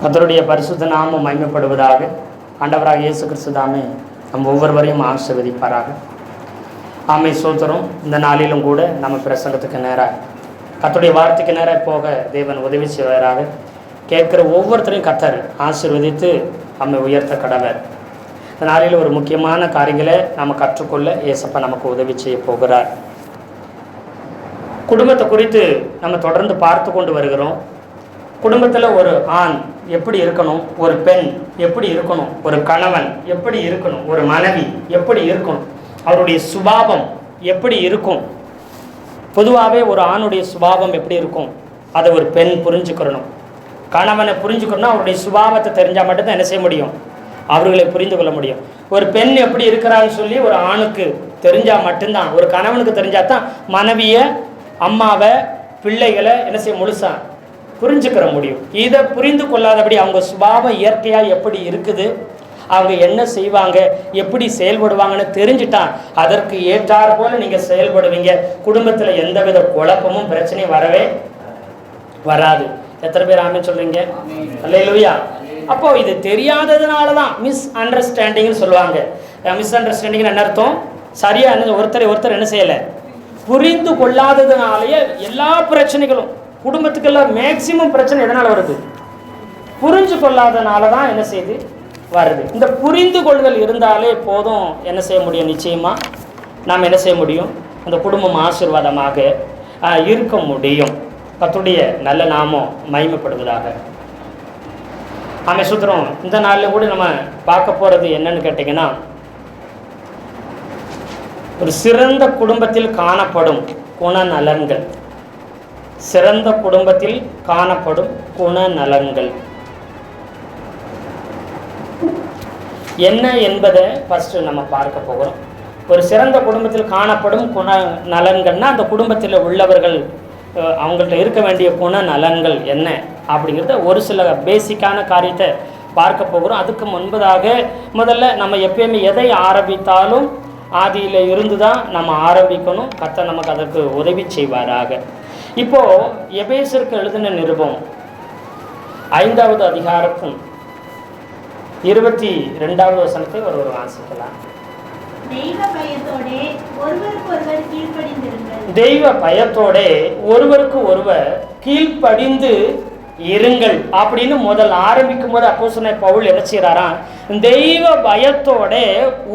கர்த்தருடைய பரிசுத்த நாமம் மகிமைப்படுவதாக. ஆண்டவராக இயேசு கிறிஸ்து தாமே நம் ஒவ்வொருவரையும் ஆசீர்வதிப்பாராக. ஆமை சோத்திரம். இந்த நாளிலும் கூட நம்ம பிரசங்கத்துக்கு நேராக கர்த்தருடைய வார்த்தைக்கு நேராக போக தேவன் உதவி செய்வாராக. கேட்குற ஒவ்வொருத்தரையும் கர்த்தர் ஆசீர்வதித்து நம்மை உயர்த்த கடவர். இந்த நாளில் ஒரு முக்கியமான காரியங்களை நம்ம கற்றுக்கொள்ள ஏசப்பா நமக்கு உதவி செய்ய போகிறார். குடும்பத்தை குறித்து நம்ம தொடர்ந்து பார்த்து கொண்டு வருகிறோம். குடும்பத்தில் ஒரு ஆண் எப்படி இருக்கணும், ஒரு பெண் எப்படி இருக்கணும், ஒரு கணவன் எப்படி இருக்கணும், ஒரு மனைவி எப்படி இருக்கணும், அவருடைய சுபாவம் எப்படி இருக்கும். பொதுவாகவே ஒரு ஆணுடைய சுபாவம் எப்படி இருக்கும் அதை ஒரு பெண் புரிஞ்சுக்கிறணும். கணவனை புரிஞ்சுக்கணும்னா அவருடைய சுபாவத்தை தெரிஞ்சால் மட்டும்தான் என்ன செய்ய முடியும், அவர்களை புரிந்து கொள்ள முடியும். ஒரு பெண் எப்படி இருக்கிறான்னு சொல்லி ஒரு ஆணுக்கு தெரிஞ்சால் மட்டும்தான், ஒரு கணவனுக்கு தெரிஞ்சால் தான் மனைவியை, அம்மாவை, பிள்ளைகளை என்ன செய்ய முழுசா புரிஞ்சுக்கிற முடியும். இதை புரிந்து கொள்ளாதபடி அவங்க சுபாவம் இயற்கையாக எப்படி இருக்குது, அவங்க என்ன செய்வாங்க, எப்படி செயல்படுவாங்கன்னு தெரிஞ்சுட்டா அதற்கு ஏற்றாறு போல நீங்கள் செயல்படுவீங்க. குடும்பத்தில் எந்தவித குழப்பமும் பிரச்சனையும் வரவே வராது. எத்தனை பேர் ஆமென் சொல்றீங்க? அல்லேலூயா. அப்போ இது தெரியாததுனால தான் மிஸ் அண்டர்ஸ்டாண்டிங்னு சொல்லுவாங்க. மிஸ் அண்டர்ஸ்டாண்டிங் என்ன அர்த்தம்? சரியா ஒருத்தர் என்ன செய்யலை, புரிந்து கொள்ளாததுனாலேயே எல்லா பிரச்சனைகளும் குடும்பத்துக்கெல்லாம் மேக்சிமம் பிரச்சனை எதனால் வருது, புரிஞ்சு கொள்ளாதனால தான் என்ன செய்யுது வருது. இந்த புரிந்து கொள்ளுதல் இருந்தாலே போதும், என்ன செய்ய முடியும், நிச்சயமாக நாம் என்ன செய்ய முடியும், அந்த குடும்பம் ஆசீர்வாதமாக இருக்க முடியும். கர்த்தருடைய நல்ல நாமம் மகிமைப்படுவதாக. ஆமே சுத்திரம். இந்த நாளில் கூட நம்ம பார்க்க போகிறது என்னன்னு கேட்டிங்கன்னா, ஒரு சிறந்த குடும்பத்தில் காணப்படும் குணநலன்கள். சிறந்த குடும்பத்தில் காணப்படும் குணநலன்கள் என்ன என்பதை ஃபஸ்ட்டு நம்ம பார்க்க போகிறோம். ஒரு சிறந்த குடும்பத்தில் காணப்படும் குணநலன்கள்னால் அந்த குடும்பத்தில் உள்ளவர்கள் அவங்கள்ட்ட இருக்க வேண்டிய குணநலன்கள் என்ன அப்படிங்கிறத ஒரு சில பேசிக்கான காரியத்தை பார்க்க போகிறோம். அதுக்கு முன்பதாக முதல்ல நம்ம எப்பயுமே எதை ஆரம்பித்தாலும் ஆதியில் இருந்து தான் நம்ம ஆரம்பிக்கணும். கர்த்தர் நமக்கு அதற்கு உதவி செய்வாராக. இப்போது எபேசருக்கு எழுதின நிருபம் 5வது அதிகாரத்தின் 22வது வசனத்தை ஒரு வாசிக்கலாம். தெய்வ பயத்தோட ஒருவருக்கு ஒருவர் கீழ்ப்படிந்து இருங்கள் அப்படின்னு முதல் ஆரம்பிக்கும் போது அப்போஸ்தலனாகிய பவுல் என்ன செய்யறாராம், தெய்வ பயத்தோட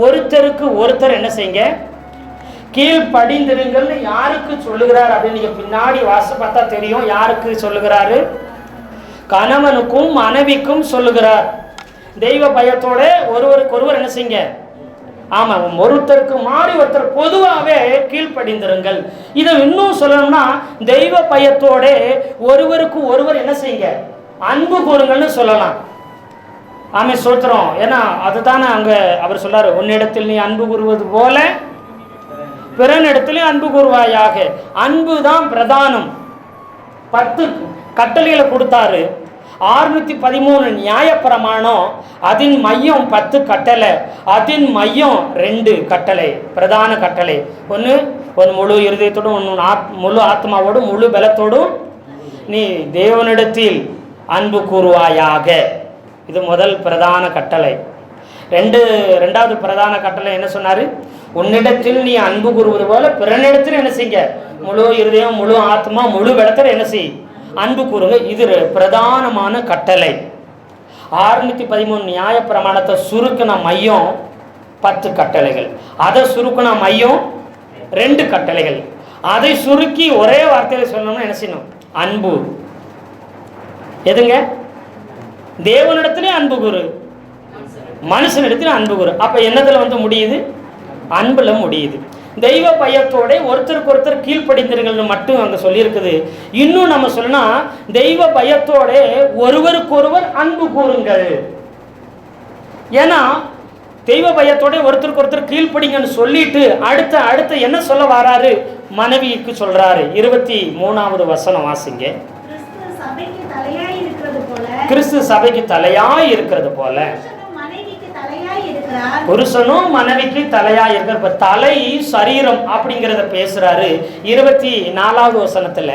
ஒருத்தருக்கு ஒருத்தர் என்ன செய்யுங்க, கீழ்ப்படிந்திருங்கள்னு யாருக்கு சொல்லுகிறார் அப்படின்னு நீங்க பின்னாடி வாசி பார்த்தா தெரியும். யாருக்கு சொல்லுகிறாரு? கணவனுக்கும் மனைவிக்கும் சொல்லுகிறார். தெய்வ பயத்தோட ஒருவருக்கு ஒருவர் என்ன செய்யுங்க, ஆமா, ஒருத்தருக்கு மாறி ஒருத்தர் பொதுவாகவே கீழ்ப்படிந்திருங்கள். இதை இன்னும் சொல்லணும்னா தெய்வ பயத்தோட ஒருவருக்கு ஒருவர் என்ன செய்யுங்க, அன்பு கூறுங்கள்னு சொல்லலாம். ஆமே சோத்திரம். ஏன்னா அதுதானே அங்க அவர் சொல்றாரு, உன்னிடத்தில் நீ அன்பு கூறுவது போல பிறனிடத்திலே அன்பு கூறுவாயாக. அன்பு தான் பிரதானம். 10 கட்டளைகளை கொடுத்தாரு. 613 நியாயப்பிரமாணம், அதன் மையம் 10 கட்டளை, அதன் மையம் 2 கட்டளை, பிரதான கட்டளை. ஒன்று முழு இருதயத்தோடும், ஒன்று முழு ஆத்மாவோடும் முழு பலத்தோடும் நீ தேவனிடத்தில் அன்பு கூறுவாயாக. இது முதல் பிரதான கட்டளை. ரெண்டாவது பிரதான கட்டளை என்ன சொன்னாரு? உன்னிடத்தில் நீ அன்பு கூறுவது போல பிறனிடத்தில் என்ன செய்ய, முழு இருதயம் முழு ஆத்மா முழு பலத்தில் என்ன செய், அன்பு கூறுங்க. இது பிரதானமான கட்டளை. 613 நியாய பிரமாணத்தை சுருக்கின மையம் 10 கட்டளைகள், அதை சுருக்கின மையம் 2 கட்டளைகள். அதை சுருக்கி ஒரே வார்த்தையில சொல்லணும்னா என்ன செய்யணும், அன்பு. எதுங்க? தேவனிடத்திலே அன்பு கூறு, மனுஷனிடத்தில் அன்பு கூறு. அப்ப என்னதுல முடியுது, அன்புல முடியுது. தெய்வ பயத்தோட ஒருத்தருக்கு ஒருத்தர் கீழ்ப்படிந்திருங்கள்னு மட்டும் அங்கே சொல்லியிருக்குது. இன்னும் நம்ம சொன்னா தெய்வ பயத்தோட ஒருவருக்கு ஒருவர் அன்பு கூறுங்கள். ஏன்னா தெய்வ பயத்தோட ஒருத்தருக்கு ஒருத்தர் கீழ்ப்படிங்கன்னு சொல்லிட்டு அடுத்த என்ன சொல்ல வராரு, மனைவிக்கு சொல்றாரு. 23வது வசனம் வாசிங்க. கிறிஸ்து சபைக்கு தலையாய் இருக்கிறது போல புருஷனும் மனைவிக்கு தலையா இருக்கிற தலை சரீரம் அப்படிங்கிறத பேசுறாரு. 24வது வசனத்துல,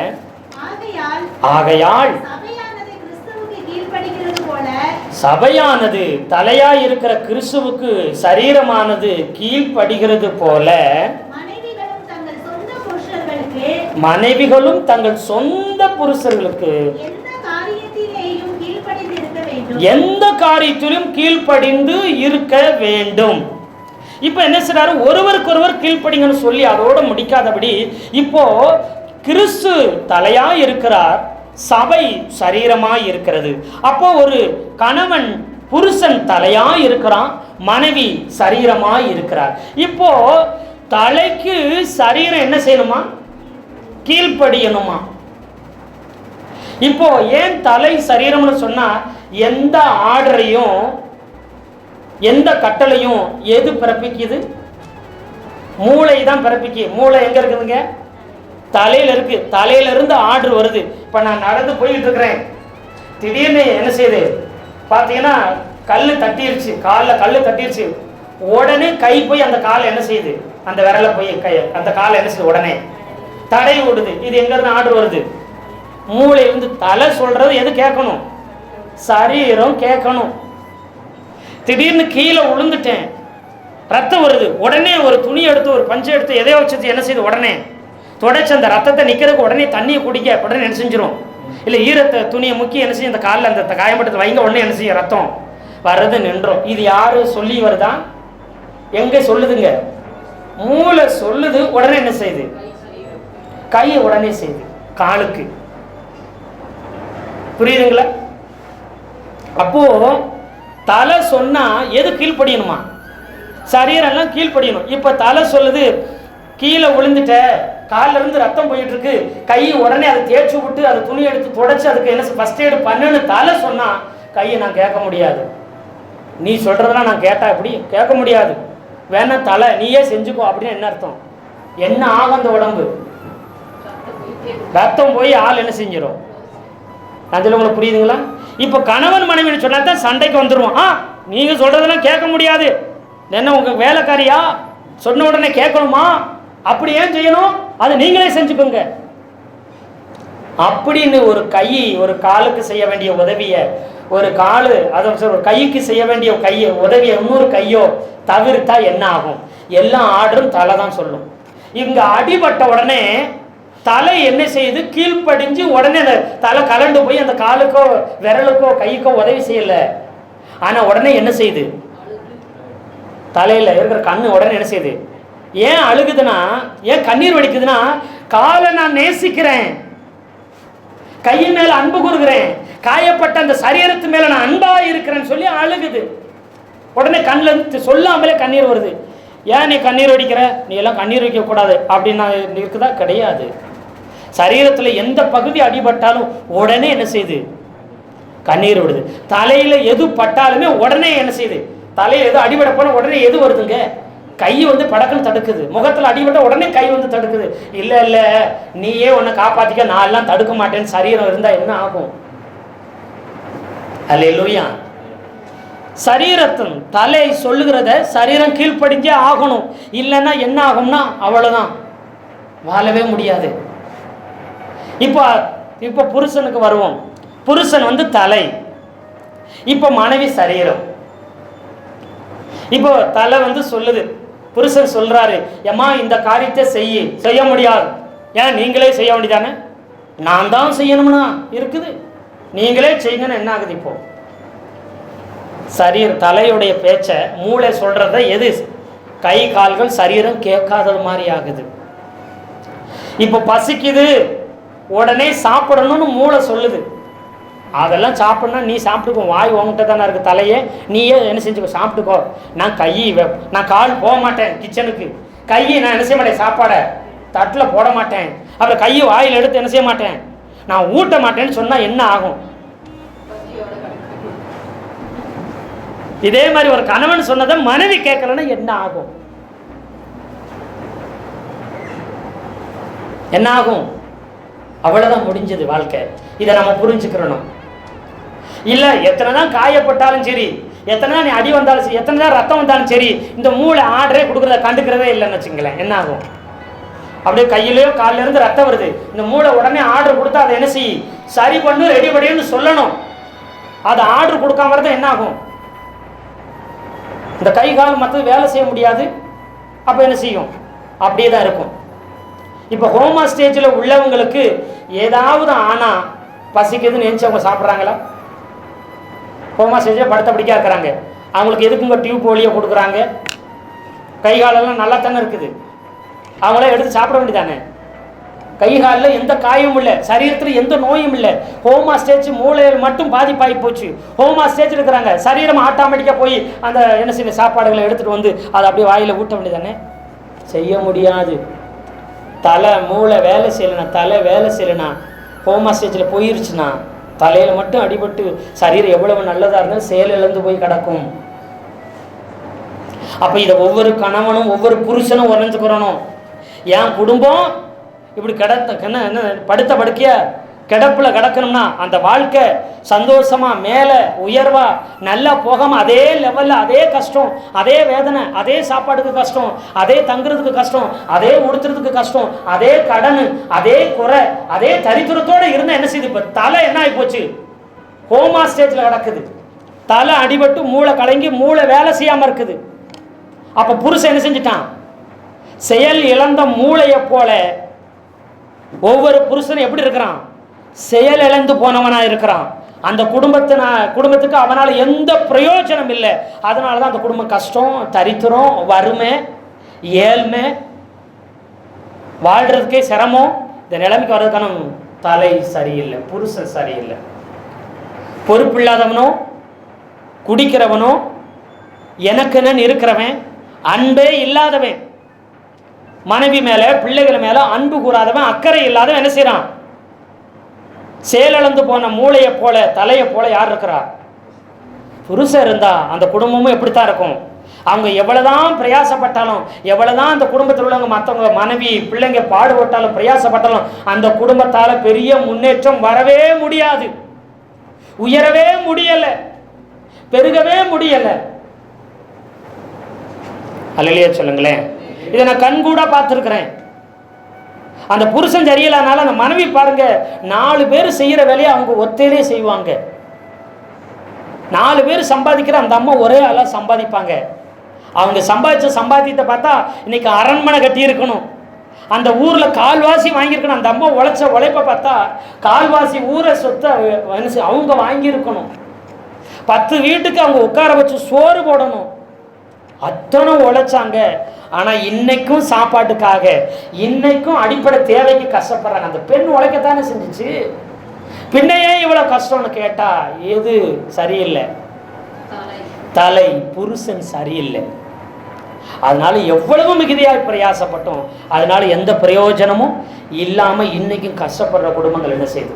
ஆகையால் சபையானது தலையாய் இருக்கிற கிறிஸ்துவுக்கு சரீரமானது கீழ்ப்படுகிறது போல மனைவிகளும் தங்கள் சொந்த புருஷர்களுக்கு எந்த காரியத்திலும் கீழ்ப்படிந்து இருக்க வேண்டும். இப்ப என்ன சொல்றாரு? ஒருவருக்கொருவர் கீழ்ப்படிங்கன்னு சொல்லி அதோட முடிக்காதபடி இப்போ கிறிஸ்து தலையா இருக்கிறார், சபை சரீரமாய் இருக்கிறது. அப்போ ஒரு கணவன் புருஷன் தலையா இருக்கிறான், மனைவி சரீரமாய் இருக்கிறார். இப்போ தலைக்கு சரீரம் என்ன செய்யணுமா? கீழ்ப்படியணுமா? இப்போ ஏன் தலை சரீரம்னு சொன்னா எந்த ஆர்டரையும் எந்த கட்டளையும் எது பிறப்பிக்குது? மூளை தான் பிறப்பிக்கு. மூளை எங்க இருக்குதுங்க? தலையில இருக்கு. தலையில இருந்து ஆர்டர் வருது. இப்ப நான் நடந்து போயிட்டு இருக்கிறேன், திடீர்னு என்ன செய்யுது பார்த்தீங்கன்னா கல் தட்டிருச்சு, காலில் கல் தட்டிருச்சு. உடனே கை போய் அந்த காலை என்ன செய்யுது? அந்த விரலை போய் கை அந்த காலை என்ன செய்யுது? உடனே தடை விடுது. இது எங்க இருந்து ஆர்டர் வருது? மூளையிலிருந்து. தலை சொல்றது எது கேட்கணும்? சரீரம் கேட்கணும். திடீர்னு கீழே விழுந்துட்டேன், ரத்தம் வருது, உடனே ஒரு துணி எடுத்து ஒரு பஞ்சை எடுத்து எதையோ வச்சு என்ன செய்யுது? உடனே தொடச்சு அந்த ரத்தத்தை நிற்கிறதுக்கு உடனே தண்ணியை குடிக்க உடனே என்ன செஞ்சிடும்? இல்லை ஈரத்தை துணியை முக்கி என்ன செய்யும்? அந்த காலில் அந்த காயம்பட்டத்தை வைங்க, உடனே என்ன செய்யும்? ரத்தம் வர்றது நின்றோம். இது யாரு சொல்லி வருதா? எங்க சொல்லுதுங்க? மூளை சொல்லுது. உடனே என்ன செய்யுது? கையை உடனே செய்யுது காலுக்கு. புரியுதுங்களா? அப்போ தலை சொன்னா எது கீழ்ப்படியணுமா? சரீரம் எல்லாம் கீழ்ப்படியணும். இப்ப தலை சொல்லுது கீழே விழுந்துட்ட, காலில் இருந்து ரத்தம் போயிட்டு இருக்கு, கை உடனே அதை தேய்ச்சி விட்டு அதை துணி எடுத்து தொடச்சு அதுக்கு என்ன ஃபர்ஸ்ட் எய்டு பண்ணுன்னு தலை சொன்னா கையை நான் கேட்க முடியாது. நீ சொல்றதெல்லாம் நான் கேட்டா எப்படி கேட்க முடியாது, வேணா தலை நீயே செஞ்சுக்கோ அப்படின்னு என்ன அர்த்தம்? என்ன ஆகும்? அந்த உடம்பு ரத்தம் போய் ஆள் என்ன செஞ்சிடும்? அதில் உங்களுக்கு புரியுதுங்களா? இப்போ கணவன் மனைவின்னு சொன்னா தான் சண்டைக்கு வந்துடுவோம். நீங்க சொல்றதெல்லாம் கேட்க முடியாது, என்ன உங்க வேலைக்காரியா சொன்ன உடனே கேட்கணுமா? அப்படி ஏன் செய்யணும்? அதை நீங்களே செஞ்சுக்கோங்க அப்படின்னு ஒரு கை ஒரு காலுக்கு செய்ய வேண்டிய உதவியை ஒரு காலு அதை ஒரு கைக்கு செய்ய வேண்டிய உதவியை இன்னொரு கையோ தவிர்த்தா என்ன ஆகும்? எல்லா ஆர்டரும் தலை தான் சொல்லும். இங்க அடிபட்ட உடனே தலை என்ன செய்யுது? கீழ்ப்படிஞ்சு உடனே அந்த தலை கலண்டு போய் அந்த காலுக்கோ விரலுக்கோ கைக்கோ உதவி செய்யல. ஆனா உடனே என்ன செய்யுது? தலையில இருக்கிற கண்ணு உடனே என்ன செய்யுது? ஏன் அழுகுதுன்னா, ஏன் கண்ணீர் வடிக்குதுன்னா, காலை நான் நேசிக்கிறேன், கையின் மேல அன்பு கூறுகிறேன், காயப்பட்ட அந்த சரீரத்து மேல நான் அன்பா இருக்கிறேன்னு சொல்லி அழுகுது. உடனே கண்ணில் இருந்து சொல்லாமலே கண்ணீர் வருது. ஏன் நீ கண்ணீர் வடிக்கிற? நீ எல்லாம் கண்ணீர் வைக்க கூடாது அப்படின்னா இருக்குதா? கிடையாது. சரீரத்தில் எந்த பகுதி அடிபட்டாலும் உடனே என்ன செய்யுது? கண்ணீர் விடுது. தலையில எது பட்டாலுமே உடனே என்ன செய்யுது? தலையில எது அடிபட போன உடனே எது வருதுங்க? கை வந்து படக்குன்னு தடுக்குது. முகத்தில் அடிபட்ட உடனே கை வந்து தடுக்குது. இல்லை இல்லை நீயே உன்னை காப்பாத்திக்க, நான் எல்லாம் தடுக்க மாட்டேன்னு சரீரம் இருந்தா என்ன ஆகும்? அல்லேலூயா. சரீரத்தின் தலை சொல்லுகிறத சரீரம் கீழ்ப்படிஞ்சே ஆகணும். இல்லைன்னா என்ன ஆகும்னா அவ்வளவுதான், வாழவே முடியாது. இப்போ புருஷனுக்கு வருவோம். புருஷன் வந்து தலை, இப்போ மனைவி சரீரம். இப்போ தலை வந்து சொல்லுது, புருஷன் சொல்றாரு, ஏம்மா இந்த காரியத்தை செய்ய முடியாது. ஏன் நீங்களே செய்ய வேண்டியதானே? நான் தான் செய்யணும்னா இருக்குது, நீங்களே செய்யுங்கன்னு என்ன ஆகுது? இப்போ தலையுடைய பேச்ச மூளை சொல்றத எது கை கால்கள் சரீரம் கேட்காதது மாதிரி ஆகுது. இப்போ பசிக்குது, உடனே சாப்பிடணும்னு மூளை சொல்லுது. அதெல்லாம் சாப்பிடணும், நீ சாப்பிட்டுக்கோ, வாய் உங்ககிட்ட தானே இருக்கு, தலையே நீயே என்ன செஞ்சுக்கோ, சாப்பிட்டுக்கோ. நான் கால் போக மாட்டேன் கிச்சனுக்கு, நான் என்ன செய்ய மாட்டேன், சாப்பாடை தட்டில் போட மாட்டேன், அப்புறம் கையை வாயில் எடுத்து என்ன செய்ய மாட்டேன், நான் ஊட்ட மாட்டேன்னு சொன்னா என்ன ஆகும்? இதே மாதிரி ஒரு கணவன் சொன்னதை மனைவி கேட்கலன்னா என்ன ஆகும்? என்ன ஆகும்? அவ்வளவுதான், முடிஞ்சது வாழ்க்கை. இதை நம்ம புரிஞ்சுக்கிறோம். இல்ல எத்தனை தான் காயப்பட்டாலும் சரி, எத்தனை தான் நீ அடி வந்தாலும் சரி, எத்தனை தான் ரத்தம் வந்தாலும் சரி, இந்த மூளை ஆர்டரே கொடுக்குறத கண்டுக்கிறதே இல்லைன்னு வச்சுங்களேன், என்ன ஆகும்? அப்படியே கையிலேயோ காலில இருந்து ரத்தம் வருது, இந்த மூளை உடனே ஆர்டர் கொடுத்தா அதை என்ன செய்ய, சரி பண்ணு, ரெடி பண்ணின்னு சொல்லணும். அது ஆர்டர் கொடுக்காம இருந்தால் என்ன ஆகும்? இந்த கை கால் மற்றது வேலை செய்ய முடியாது. அப்போ என்ன செய்யும்? அப்படியே தான் இருக்கும். இப்போ ஹோமா ஸ்டேஜில் உள்ளவங்களுக்கு ஏதாவது ஆனால் பசிக்குதுன்னு நினச்சி அவங்க சாப்பிட்றாங்களா? ஹோமா ஸ்டேஜில் படுத்த படிக்க இருக்கிறாங்க, அவங்களுக்கு எதுக்குங்க டியூப் வழியை கொடுக்குறாங்க? கை காலெல்லாம் நல்லா தானே இருக்குது, அவங்களாம் எடுத்து சாப்பிட வேண்டியதானே? கை காலில் எந்த காயமும் இல்லை, சரீரத்தில் எந்த நோயும் இல்லை. ஹோமா ஸ்டேஜ் மூளையில் மட்டும் பாதிப்பாகி போச்சு. ஹோமா ஸ்டேஜ் இருக்கிறாங்க, சரீரம் ஆட்டோமேட்டிக்காக போய் அந்த என்ன செய்ய சாப்பாடுகளை எடுத்துகிட்டு வந்து அதை அப்படியே வாயில் ஊட்ட வேண்டியதானே? செய்ய முடியாது. தலை மூளை வேலை செய்யலைனா, தலை வேலை செய்யலைனா, ஹோமா ஸ்டேஜில் போயிருச்சுன்னா தலையில் மட்டும் அடிபட்டு சரீரம் எவ்வளவு நல்லதாக இருந்தாலும் செயல் இழந்து போய் கிடக்கும். அப்போ இதை ஒவ்வொரு கணவனும் ஒவ்வொரு புருஷனும் உறைஞ்சுக்கிறணும். என் குடும்பம் இப்படி என்ன படுத்த படுக்கையா கிடப்பில் கிடக்கணும்னா அந்த வாழ்க்கை சந்தோஷமாக மேலே உயர்வா நல்லா போகாமல் அதே லெவலில் அதே கஷ்டம், அதே வேதனை, அதே சாப்பாடுக்கு கஷ்டம், அதே தங்குறதுக்கு கஷ்டம், அதே உடுத்துறதுக்கு கஷ்டம், அதே கடன், அதே குறை, அதே தரித்திரத்தோடு இருந்தால் என்ன செய்யுது? இப்போ தலை என்ன ஆகி போச்சு? ஹோமா ஸ்டேஜில் கிடக்குது. தலை அடிபட்டு மூளை கலங்கி மூளை வேலை செய்யாமல் இருக்குது. அப்போ புருஷன் என்ன செஞ்சிட்டான்? செயல் இழந்த மூளையை போல ஒவ்வொரு புருஷனும் எப்படி இருக்கிறான்? செயல் இழந்து போனவனா இருக்கிறான். அந்த குடும்பத்துக்கு அவனால் எந்த பிரயோஜனம் இல்லை. அதனால தான் அந்த குடும்பம் கஷ்டம், தரித்திரம், வறுமை, ஏழ்மை, வாழ்றதுக்கே சிரமம். இந்த நிலைமைக்கு வர்றதுக்கான தலை சரியில்லை, புருஷன் சரியில்லை. பொறுப்பு இல்லாதவனோ, குடிக்கிறவனோ, எனக்குன்னு இருக்கிறவன், அன்பே இல்லாதவன், மனைவி மேல பிள்ளைகள் மேல அன்பு கூறாதவன், அக்கறை இல்லாதவன் என்ன செய்யறான்? செயலிழந்து போன மூளையை போல தலையை போல யார் இருக்கிறா? புருஷன் இருந்தா அந்த குடும்பமும் எப்படித்தான் இருக்கும்? அவங்க எவ்வளவுதான் பிரயாசப்பட்டாலும், எவ்வளவுதான் அந்த குடும்பத்தில் உள்ளவங்க மற்றவங்க மனைவி பிள்ளைங்க பாடுபட்டாலும் பிரயாசப்பட்டாலும் அந்த குடும்பத்தால பெரிய முன்னேற்றம் வரவே முடியாது, உயரவே முடியல, பெருகவே முடியல. அல்லேலூயா சொல்லுங்களேன். இதை நான் கண்கூடா பார்த்துருக்கிறேன். அந்த புருஷன் சரியில்லாதனால அந்த மனைவி பாருங்க, 4 பேர் செய்யற வேலையை அவங்க ஒத்தையிலே செய்வாங்க. 4 பேர் சம்பாதிக்கிற அந்த அம்மா ஒரே ஆளா சம்பாதிப்பாங்க. அவங்க சம்பாதிச்ச சம்பாத்தியத்தை பார்த்தா இன்னைக்கு அரண்மனை கட்டி இருக்கணும், அந்த ஊர்ல கால்வாசி வாங்கியிருக்கணும். அந்த அம்மா உழைச்ச உழைப்பை பார்த்தா கால்வாசி ஊரை சொத்தை அவங்க வாங்கியிருக்கணும். 10 வீட்டுக்கு அவங்க உட்கார வச்சு சோறு போடணும். அத்தனை உழைச்சாங்க. ஆனா இன்னைக்கும் சாப்பாட்டுக்காக, இன்னைக்கும் அடிப்படை தேவைக்கு கஷ்டப்படுறாங்க. அந்த பெண் உழைக்கத்தானே செஞ்சிச்சு. பின்னையே இவ்வளவு கஷ்டம்னு கேட்டா எது சரியில்லை? தலை, புருஷன் சரியில்லை. அதனால எவ்வளவு மிகுதியாக பிரயாசப்பட்டோம், அதனால எந்த பிரயோஜனமும் இல்லாம இன்னைக்கும் கஷ்டப்படுற குடும்பங்கள் என்ன செய்யுது?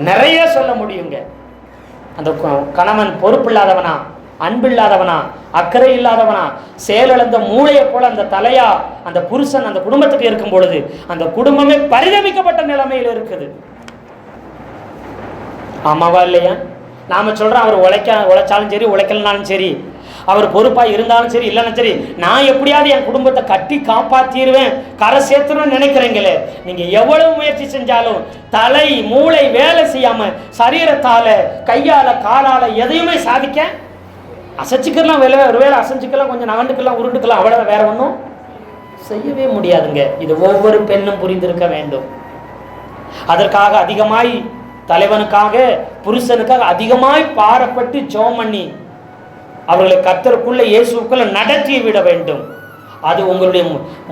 நிறைய சொல்ல முடியுங்க. அந்த கணவன் பொறுப்பு இல்லாதவனா, அன்பில்லாதவனா, அக்கறை இல்லாதவனா, செயலிழந்த மூளையை போல அந்த தலையா அந்த புருஷன் அந்த குடும்பத்துக்கு இருக்கும் பொழுது அந்த குடும்பமே பரிதவிக்கப்பட்ட நிலைமையில் இருக்குது. ஆமாவா இல்லையா? நாம சொல்றோம் அவர் உழைச்சாலும் சரி, உழைக்கலனாலும் சரி, அவர் பொறுப்பா இருந்தாலும் சரி, இல்லைன்னா சரி, நான் எப்படியாவது என் குடும்பத்தை கட்டி காப்பாத்திடுவேன், கரை சேர்த்துருவேன்னு நினைக்கிறீங்களே, நீங்க எவ்வளவு முயற்சி செஞ்சாலும் தலை மூளை வேலை செய்யாம சரீரத்தால கையால காலால எதையுமே சாதிக்க, அசைச்சிக்கலாம், ஒருவேளை அசைச்சிக்கலாம், கொஞ்சம் நகண்டுக்கலாம், உருண்டுக்கலாம், அவ்வளவு, வேற ஒன்றும் செய்யவே முடியாதுங்க. இது ஒவ்வொரு பெண்ணும் புரிந்திருக்க வேண்டும். அதற்காக அதிகமாய் தலைவனுக்காக புருஷனுக்காக அதிகமாய் பாரப்பட்டு ஜெபம் பண்ணி அவர்களை கர்த்தருக்குள்ள இயேசுக்குள்ள நடத்தி விட வேண்டும். அது உங்களுடைய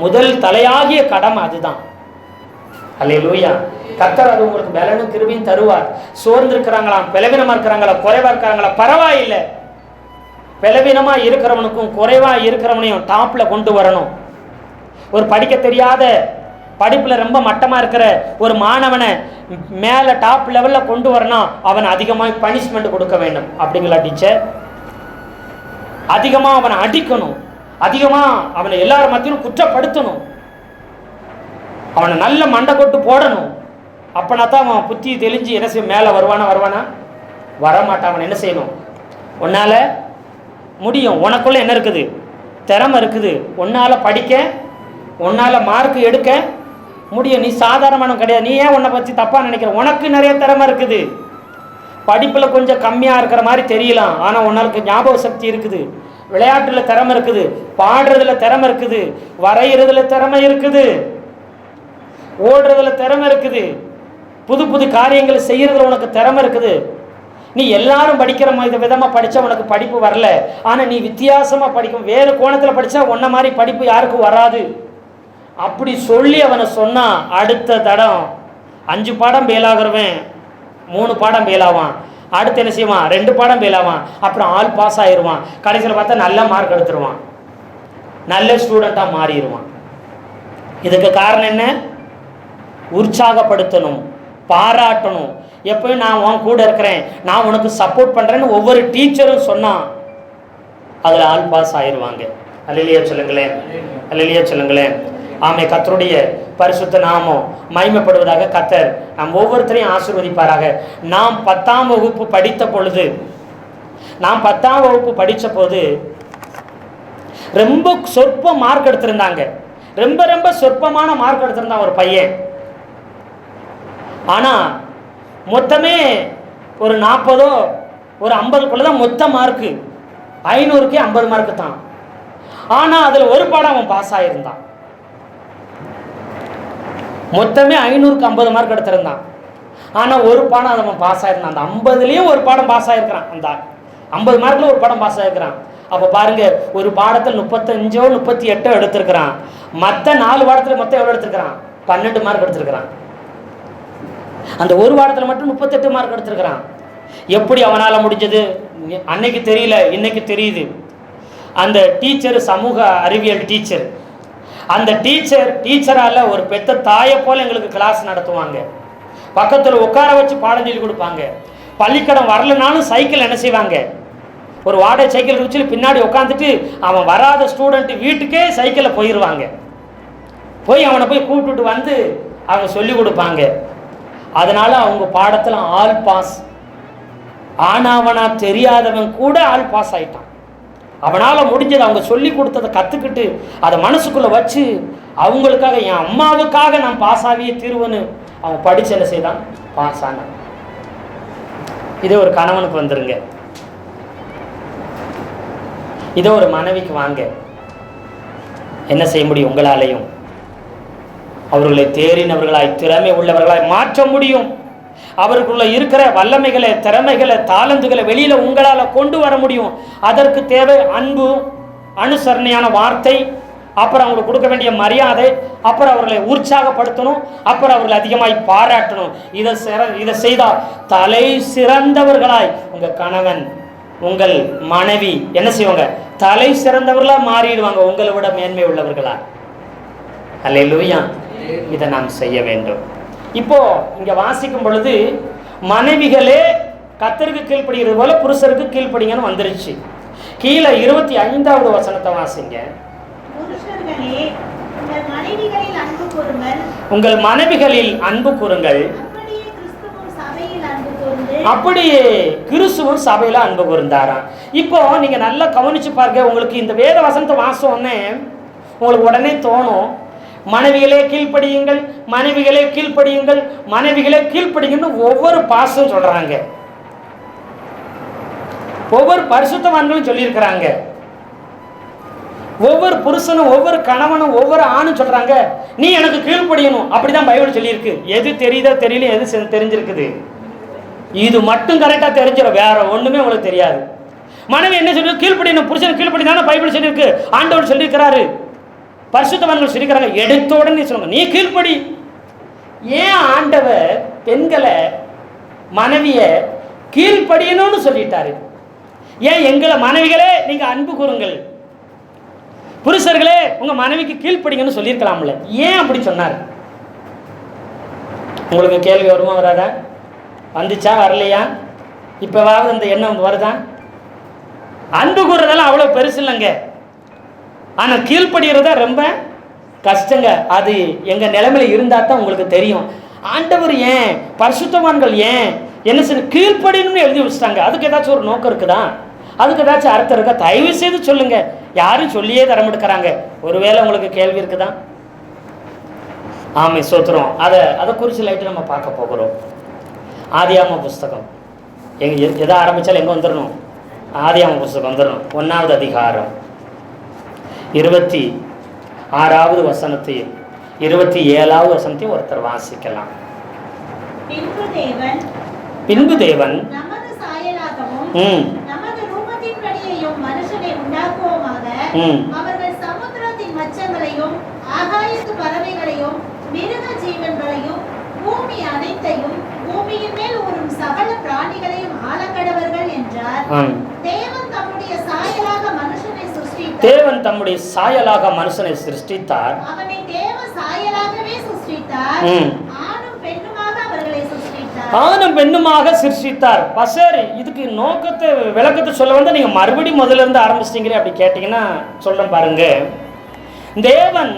முதல் தலையாகிய கடமை. அதுதான். அல்லேலூயா. கர்த்தர் அது உங்களுக்கு பலனும் கிருபையும் தருவார். சோர்ந்து இருக்கிறாங்களா, பலவீனமா இருக்கிறாங்களா, குறைவா இருக்கிறாங்களா, பரவாயில்லை. பலவீனமா இருக்கிறவனுக்கும் குறைவா இருக்கிறவனையும் டாப்ல கொண்டு வரணும். ஒரு படிக்க தெரியாத, படிப்புல ரொம்ப மட்டமா இருக்கிற ஒரு மாணவனை மேல டாப் லெவல்ல கொண்டு வரணும், அவன் அதிகமாக பனிஷ்மெண்ட் கொடுக்க வேண்டும். அப்படிங்களா டீச்சர்? அதிகமா அவனை அடிக்கணும், அதிகமா அவனை எல்லாரும் மத்தியும் குற்றப்படுத்தணும், அவனை நல்ல மண்டை கொட்டு போடணும். அப்பனா தான் அவன் புத்தி தெளிஞ்சு என்ன செய்ய மேல வருவானா? வரமாட்டான். அவன் என்ன செய்யணும்? உன்னால முடியும், உனக்குள்ள என்ன இருக்குது? திறமை இருக்குது, உன்னால படிக்க, உன்னால மார்க் எடுக்க முடியும். நீ சாதாரணமானவன் கிடையாது. நீ ஏன் உன்னை பற்றி தப்பா நினைக்கிற? உனக்கு நிறைய திறமை இருக்குது. படிப்பில் கொஞ்சம் கம்மியாக இருக்கிற மாதிரி தெரியலாம், ஆனால் உன்னாலுக்கு ஞாபக சக்தி இருக்குது, விளையாட்டில் திறமை இருக்குது, பாடுறதுல திறமை இருக்குது, வரைகிறதுல திறமை இருக்குது, ஓடுறதுல திறமை இருக்குது, புது புது காரியங்களை செய்யறதுல உனக்கு திறமை இருக்குது. நீ எல்லாரும் படிக்கிற மாதிரி விதமாக படித்தா உனக்கு படிப்பு வரல, ஆனால் நீ வித்தியாசமாக படிக்கும், வேறு கோணத்தில் படித்தா உன்ன மாதிரி படிப்பு யாருக்கும் வராது. அப்படி சொல்லி அவனை சொன்னான். அடுத்த தடம் 5 பாடம் ஃபெயிலாகிறவன் 3 பாடம் ஃபெயிலாவான், அடுத்து என்ன செய்வான் 2 பாடம் ஃபெயிலாவான், அப்புறம் ஆல் பாஸ் ஆயிடுவான். கடைசியில் பார்த்தா நல்ல மார்க் எடுத்துருவான், நல்ல ஸ்டூடெண்ட்டாக மாறிடுவான். இதுக்கு காரணம் என்ன? உற்சாகப்படுத்தணும், பாராட்டணும். எப்பயும் நான் உன் கூட இருக்கிறேன், நான் உனக்கு சப்போர்ட் பண்ணுறேன்னு ஒவ்வொரு டீச்சரும் சொன்னான். அதில் ஆல் பாஸ் ஆயிடுவாங்க. அல்லேலூயா சொல்லுங்களேன், அல்லேலூயா சொல்லுங்களேன். ஆமே, கர்த்தருடைய பரிசுத்த நாமம் மகிமைப்படுவதாக. கர்த்தர் நாம் ஒவ்வொருத்தரையும் ஆசீர்வதிப்பாராக. நாம் 10ஆம் வகுப்பு படித்த பொழுது, நாம் 10ஆம் வகுப்பு படித்த போது ரொம்ப சொற்ப மார்க் எடுத்திருந்தாங்க, ரொம்ப ரொம்ப சொற்பமான மார்க் எடுத்திருந்தான் ஒரு பையன். ஆனால் மொத்தமே ஒரு 40 ஒரு 50க்குள்ள தான் மொத்த மார்க்கு, 500க்கு 50 மார்க்கு தான். ஆனால் அதில் ஒரு பாடம் அவன் பாஸ் ஆகியிருந்தான். மொத்தமே 500க்கு 50 மார்க் எடுத்திருந்தான், ஆனால் ஒரு பாடம் அவன் பாஸ் ஆகிருந்தான். அந்த 50லேயும் ஒரு பாடம் பாஸ் ஆகிருக்கிறான், அந்த 50 மார்க்கில் ஒரு பாடம் பாஸ் ஆகிருக்கிறான். அப்போ பாருங்க, ஒரு பாடத்தில் 35 38 எடுத்திருக்கிறான். மற்ற 4 பாடத்தில் மொத்தம் எவ்வளோ எடுத்திருக்கிறான்? 12 மார்க் எடுத்திருக்கிறான். அந்த ஒரு பாடத்தில் மட்டும் 38 மார்க் எடுத்திருக்கிறான். எப்படி அவனால் முடிஞ்சது? அன்னைக்கு தெரியல, இன்னைக்கு தெரியுது. அந்த டீச்சர் சமூக அறிவியல் டீச்சர், அந்த டீச்சரால் ஒரு பெத்த தாயை போல் எங்களுக்கு கிளாஸ் நடத்துவாங்க, பக்கத்தில் உட்கார வச்சு பாடம் சொல்லி கொடுப்பாங்க. பள்ளிக்கூடம் வரலனாலும் சைக்கிள் என்ன செய்வாங்க, ஒரு வாடகை சைக்கிள் வச்சு பின்னாடி உட்காந்துட்டு அவன் வராத ஸ்டூடெண்ட் வீட்டுக்கே சைக்கிளில் போயிடுவாங்க. போய் அவனை போய் கூப்பிட்டுட்டு வந்து அவங்க சொல்லி கொடுப்பாங்க. அதனால் அவங்க பாடத்தில் ஆல் பாஸ். ஆனாவனா தெரியாதவன் கூட ஆல் பாஸ் ஆகிட்டான். அவனால் முடிஞ்சது, அவங்க சொல்லி கொடுத்ததை கற்றுக்கிட்டு அதை மனசுக்குள்ளே வச்சு அவங்களுக்காக, என் அம்மாவுக்காக நான் பாஸ் ஆகியே தீர்வுன்னு அவன் படித்து என்ன செய்தான், பாஸ் ஆனான். இதே ஒரு கணவனுக்கு வந்துருங்க, இதே ஒரு மனைவிக்கு வாங்க, என்ன செய்ய முடியும்? உங்களாலையும் அவர்களை தேறினவர்களாய் திறமை உள்ளவர்களாய் மாற்ற முடியும். அவருக்குள்ள இருக்கிற வல்லமைகளை, திறமைகளை, தாளந்துகளை வெளியில உங்களால் கொண்டு வர முடியும். அதற்கு தேவை அன்பு, அனுசரணையான வார்த்தை, அப்புறம் அவங்களுக்கு கொடுக்க வேண்டிய மரியாதை, அப்புறம் அவர்களை உற்சாகப்படுத்தணும், அப்புறம் அவர்களை அதிகமாய் பாராட்டணும். இதை செய்தால் தலை சிறந்தவர்களாய் உங்க கணவன், உங்கள் மனைவி என்ன செய்வாங்க? தலை சிறந்தவர்களாக மாறிடுவாங்க, உங்களை விட மேன்மை உள்ளவர்களா. அல்லேலூயா. இதை நாம் செய்ய வேண்டும். இப்போ இங்க வாசிக்கும் பொழுது மனைவிகளே கர்த்தருக்கு கீழ்ப்படுகிறது போல புருஷருக்கு கீழ்ப்படிங்கன்னு வந்துருச்சு. கீழே 25வது வசனத்தை வாசிங்க. உங்கள் மனைவிகளில் அன்பு கூறுங்கள், அப்படியே கிறிஸ்துவும் சபையில அன்பு கூர்ந்தாராம். இப்போ நீங்க நல்லா கவனிச்சு பாருங்க. உங்களுக்கு இந்த வேத வசனத்தை வாசோன்னே உங்களுக்கு உடனே தோணும், மனைவிகளே கீழ்ப்படியுங்கள், மனைவிகளே கீழ்ப்படியுங்கள், மனைவிகளே கீழ்ப்படியுங்கன்னு ஒவ்வொரு பாசம் சொல்றாங்க, ஒவ்வொரு பரிசுத்தவான்களும் சொல்லியிருக்கிறாங்க, ஒவ்வொரு புருஷனும் ஒவ்வொரு கணவனும் ஒவ்வொரு ஆணும் சொல்றாங்க, நீ எனக்கு கீழ்ப்படியணும். அப்படிதான் பைபிள் சொல்லியிருக்கு. எது தெரியுதோ தெரியல, எது தெரிஞ்சிருக்குது, இது மட்டும் கரெக்டா தெரிஞ்சிடும், வேற ஒண்ணுமே உங்களுக்கு தெரியாது. மனைவி என்ன சொல்லி கீழ்ப்படியணும், புருஷன் கீழ்ப்படிதான் பைபிள் சொல்லியிருக்கு, ஆண்டவர் சொல்லியிருக்கிறாரு, பரிசுத்தவான்கள் சொல்லிக்கிறாங்க. எடுத்த உடனே சொல்லுங்க, நீ கீழ்ப்படி. ஏன் ஆண்டவர் பெண்களை, மனைவிய கீழ்ப்படியணும்னு சொல்லிட்டாரு? ஏன் எங்களை மனைவிகளே நீங்க அன்பு கூறுங்கள், புருஷர்களே உங்க மனைவிக்கு கீழ்ப்படிங்கன்னு சொல்லியிருக்கலாம்ல? ஏன் அப்படி சொன்னார்? உங்களுக்கு கேள்வி வருமா வராதா? வந்துச்சா வரலையா? இப்போவாவது அந்த எண்ணம் வருதா? அன்பு கூறுறதெல்லாம் அவ்வளோ பெருசு இல்லைங்க, ஆனால் கீழ்ப்படுகிறதா ரொம்ப கஷ்டங்க. அது எங்கள் நிலைமையில் இருந்தால் தான் உங்களுக்கு தெரியும். ஆண்டவர் ஏன், பரிசுத்தவான்கள் ஏன் என்ன செய்ய கீழ்ப்படின்னு எழுதி வச்சுட்டாங்க? அதுக்கு ஏதாச்சும் ஒரு நோக்கம் இருக்குதா? அதுக்கு ஏதாச்சும் அர்த்தம் இருக்கா? தயவு செய்து சொல்லுங்க. யாரும் சொல்லியே தரமுடுக்கிறாங்க. ஒருவேளை உங்களுக்கு கேள்வி இருக்குதா? ஆமை சோத்திரம். அதை குறித்து லைட்டு நம்ம பார்க்க போகிறோம். ஆதியாகம புஸ்தகம் எதை ஆரம்பித்தாலும் எங்கே வந்துடணும்? ஆதியாகம புஸ்தகம் வந்துடணும். 1வது அதிகாரம் 26வது வசனத்தையும் 27வது வசனத்தையும் ஒருத்தர் வாசிக்கலாம். பின்பு தேவன் நமது சாயலாகவும் நமது ரூபத்தின்படியேயும் மனுஷனை உண்டாக்குவோமாக, அவர்கள் சமுத்திரத்தின் மச்சங்களையும் ஆகாயத்து பறவைகளையும் மிருக ஜீவன்களையும் பூமி அனைத்தையும் பூமியின் மேல் ஊறும் சகல பிராணிகளையும் ஆளக்கடவர்கள் என்றார். தேவன் தம்முடைய சாயலாக மனுஷனை சிருஷ்டித்தார். தேவன் தம்முடைய சாயலாக மனுஷனை சிருஷ்டித்தார். அவனை தேவ சாயலாகவே சிருஷ்டித்தார். ஆணும் பெண்ணுமாக அவர்களை சிருஷ்டித்தார். ஆணும் பெண்ணுமாக சிருஷ்டித்தார். சரி, இதுக்கு நோக்கத்தை விளக்கத்தை சொல்ல வந்து நீங்க மறுபடியும் முதல்ல இருந்து ஆரம்பிச்சிட்டீங்களே அப்படி கேட்டீங்கன்னா சொல்றேன் பாருங்க. தேவன்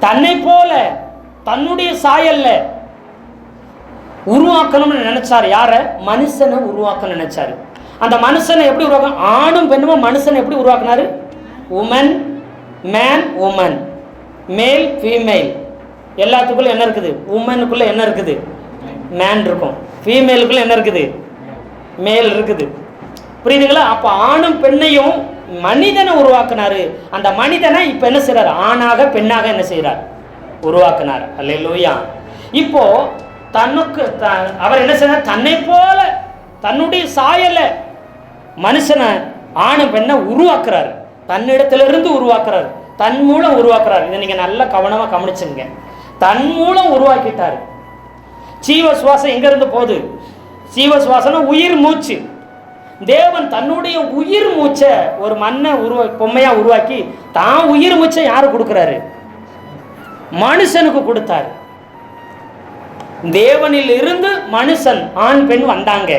தன்னை போல தன்னுடைய சாயல்ல உருவாக்கணும்னு நினைச்சாரு. யார? மனுஷனை உருவாக்க நினைச்சாரு. அந்த மனுஷனை எப்படி உருவாக்க? ஆணும் பெண்ணும் மனுஷனை எப்படி உருவாக்குனாரு? உமன், மேன், உமன், மேல், ஃபீமேல். எல்லாத்துக்குள்ள என்ன இருக்குது? உமனுக்குள்ள என்ன இருக்குது? மேன் இருக்கும். ஃபீமேலுக்குள்ள என்ன இருக்குது? மேல் இருக்குது. புரியுதுங்களா? அப்போ ஆணும் பெண்ணையும் மனிதனை உருவாக்குனாரு. அந்த மனிதனை இப்ப என்ன செய்யறாரு? ஆணாக பெண்ணாக என்ன செய்யறார்? உருவாக்குனார். அல்லேலூயா. இப்போ தன்னுக்கு அவர் என்ன செய்யறார்? தன்னை போல தன்னுடைய சாயல மனுஷனை ஆணும் பெண்ணை உருவாக்குறாரு. தன்னிடத்திலிருந்து உருவாக்குறாரு. தன் மூலம் உருவாக்குறாரு. இதை நீங்க நல்லா கவனமா கவனிச்சுங்க. தன் மூலம் உருவாக்கிட்டாரு. ஜீவ சுவாசம் எங்க இருந்து போகுது? ஜீவ சுவாசம் உயிர் மூச்சு. தேவன் தன்னுடைய உயிர் மூச்சை ஒரு மண்ணை பொம்மையா உருவாக்கி தான் உயிர் மூச்சை யாரு கொடுக்கிறாரு? மனுஷனுக்கு கொடுத்தாரு. தேவனில் இருந்து மனுஷன் ஆண் பெண் வந்தாங்க.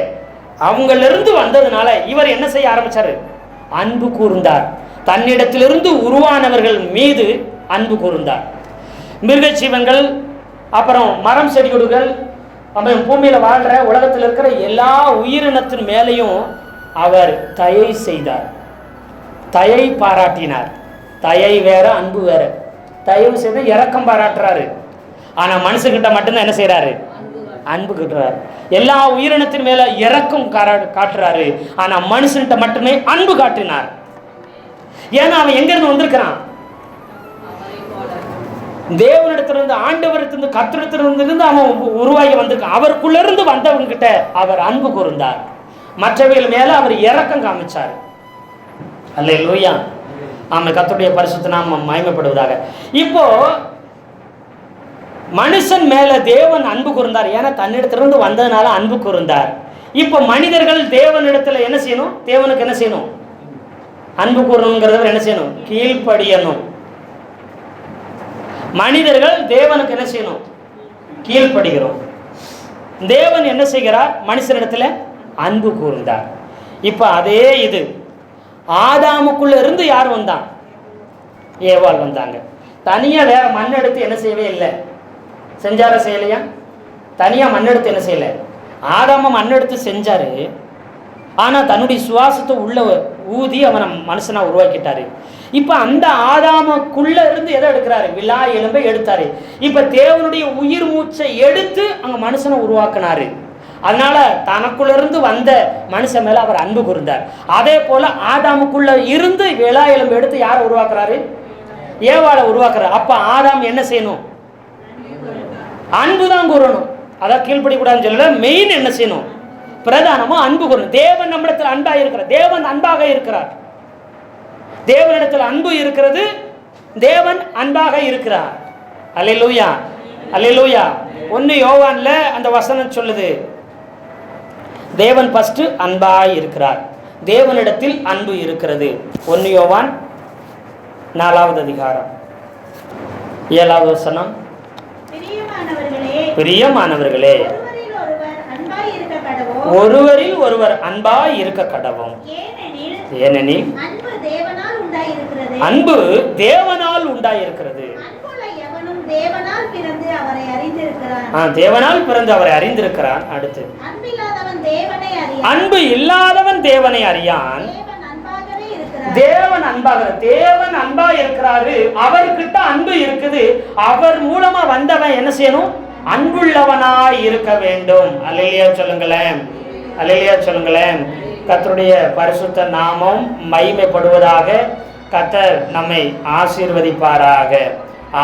அவங்களிருந்து வந்ததுனால இவர் என்ன செய்ய ஆரம்பிச்சாரு? அன்பு கூர்ந்தார். தன்னிடத்திலிருந்து உருவானவர்கள் மீது அன்பு கூர்ந்தார். மிருக ஜீவன்கள், அப்புறம் மரம் செடி கொடிகள், அப்புறம் பூமியில வாழ்ற உலகத்தில் இருக்கிற எல்லா உயிரினத்தின் மேலையும் அவர் தயை செய்தார். தயை பாராட்டினார். தயை வேற, அன்பு வேற. தயவு செய்து இரக்கம் பாராட்டுறாரு. ஆனா மனுஷங்கிட்ட மட்டும்தான் என்ன செய்யறாரு? அன்பு கட்டுறாரு. எல்லா உயிரினத்தின் மேல இரக்கம் காட்டுறாரு. ஆனா மனுஷன்கிட்ட மட்டுமே அன்பு காட்டினார். ஏன்னா அவன் எங்க இருந்து வந்திருக்கிறான்? தேவனிடத்திலிருந்து, ஆண்டவரிடத்திலிருந்து, கர்த்தரிடத்திலிருந்து அவன் உருவாகி வந்திருக்கான். அவருக்குள்ள இருந்து வந்தவங்க கிட்ட அவர் அன்பு கூர்ந்தார். மற்றவைகள் மேல அவர் இரக்கம் காமிச்சார். அல்லேலூயா. ஆமா, கர்த்தருடைய பரிசுத்த நாமம் மகிமைப்படுவதாக. இப்போ மனுஷன் மேல தேவன் அன்பு கூர்ந்தார். ஏன்னா தன்னிடத்திலிருந்து வந்ததுனால அன்பு கூர்ந்தார். இப்போ மனிதர்கள் தேவனிடத்துல என்ன செய்யணும்? தேவனுக்கு என்ன செய்யணும்? அன்பு கூறணுங்கிறத என்ன செய்யணும்? கீழ்ப்படியணும். மனிதர்கள் தேவனுக்கு என்ன செய்யணும்? கீழ்ப்படுகிறோம். தேவன் என்ன செய்கிறார்? மனுஷனிடத்துல அன்பு கூர்ந்தார். இப்ப அதே இது ஆதாமுக்குள்ள இருந்து யார் வந்தான்? ஏவாள் வந்தாங்க. தனியா வேற மண் எடுத்து என்ன செய்யவே இல்லை. செஞ்சார செய்யலையா? தனியா மண் எடுத்து என்ன செய்யல? ஆதாம மண் எடுத்து செஞ்சாரு. ஆனா தன்னுடைய சுவாசத்தை உள்ள ஊதி அவனை மனுஷனா உருவாக்கிட்டாரு. இப்ப அந்த ஆதாமுக்குள்ள இருந்து எதை எடுக்கிறாரு? விலா எலும்பை எடுத்தாரு. இப்ப தேவனுடைய உயிர் மூச்சை எடுத்து அங்க மனுஷனை உருவாக்கினாரு. அதனால தனக்குள்ள இருந்து வந்த மனுஷன் மேல அவர் அன்பு கூர்ந்தார். அதே போல ஆதாமுக்குள்ள இருந்து விலா எலும்பு எடுத்து யாரை உருவாக்குறாரு? ஏவாளை உருவாக்குறாரு. அப்ப ஆதாம் என்ன செய்யணும்? அன்புதான் கூறணும். அதான் கீழ்ப்படிக்கூடாதுன்னு சொல்லல. மெயின் என்ன செய்யணும்? பிரதானமா அன்பு கூறணும். தேவன் நம்மிடத்தில் அன்பாக இருக்கிறார். தேவன் அன்பாக இருக்கிறார். தேவனிடத்தில் அன்பு இருக்கிறது. தேவன் அன்பாக இருக்கிறார். அல்லேலூயா, அல்லேலூயா. 1 யோவான்ல அந்த வசனம் சொல்லுது, தேவன் ஃபர்ஸ்ட் அன்பாய் இருக்கிறார். தேவனிடத்தில் அன்பு இருக்கிறது. 1 யோவான் 4வது அதிகாரம் 7வது வசனம். பிரியமானவர்களே, ஒருவரில் ஒருவர் அன்பாய் இருக்க கடவோம். ஏனெனில் அன்பு தேவனால் உண்டாயிருக்கிறது. தேவனால் பிறந்து அவரை அறிந்திருக்கிறான். அடுத்து, அன்பு இல்லாதவன் தேவனை அறியான். தேவன் அன்பாக, தேவன் அன்பா இருக்கிறாரு. அவர்கிட்ட அன்பு இருக்குது. அவர் மூலமா வந்தவன் என்ன செய்யணும்? அன்புள்ளவனாய் இருக்க வேண்டும். அல்லேலூயா சொல்லுங்களேன், அல்லேலூயா சொல்லுங்களேன். கர்த்தருடைய பரிசுத்த நாமம் மகிமைப்படுவதாக. கர்த்தர் நம்மை ஆசீர்வதிப்பாராக.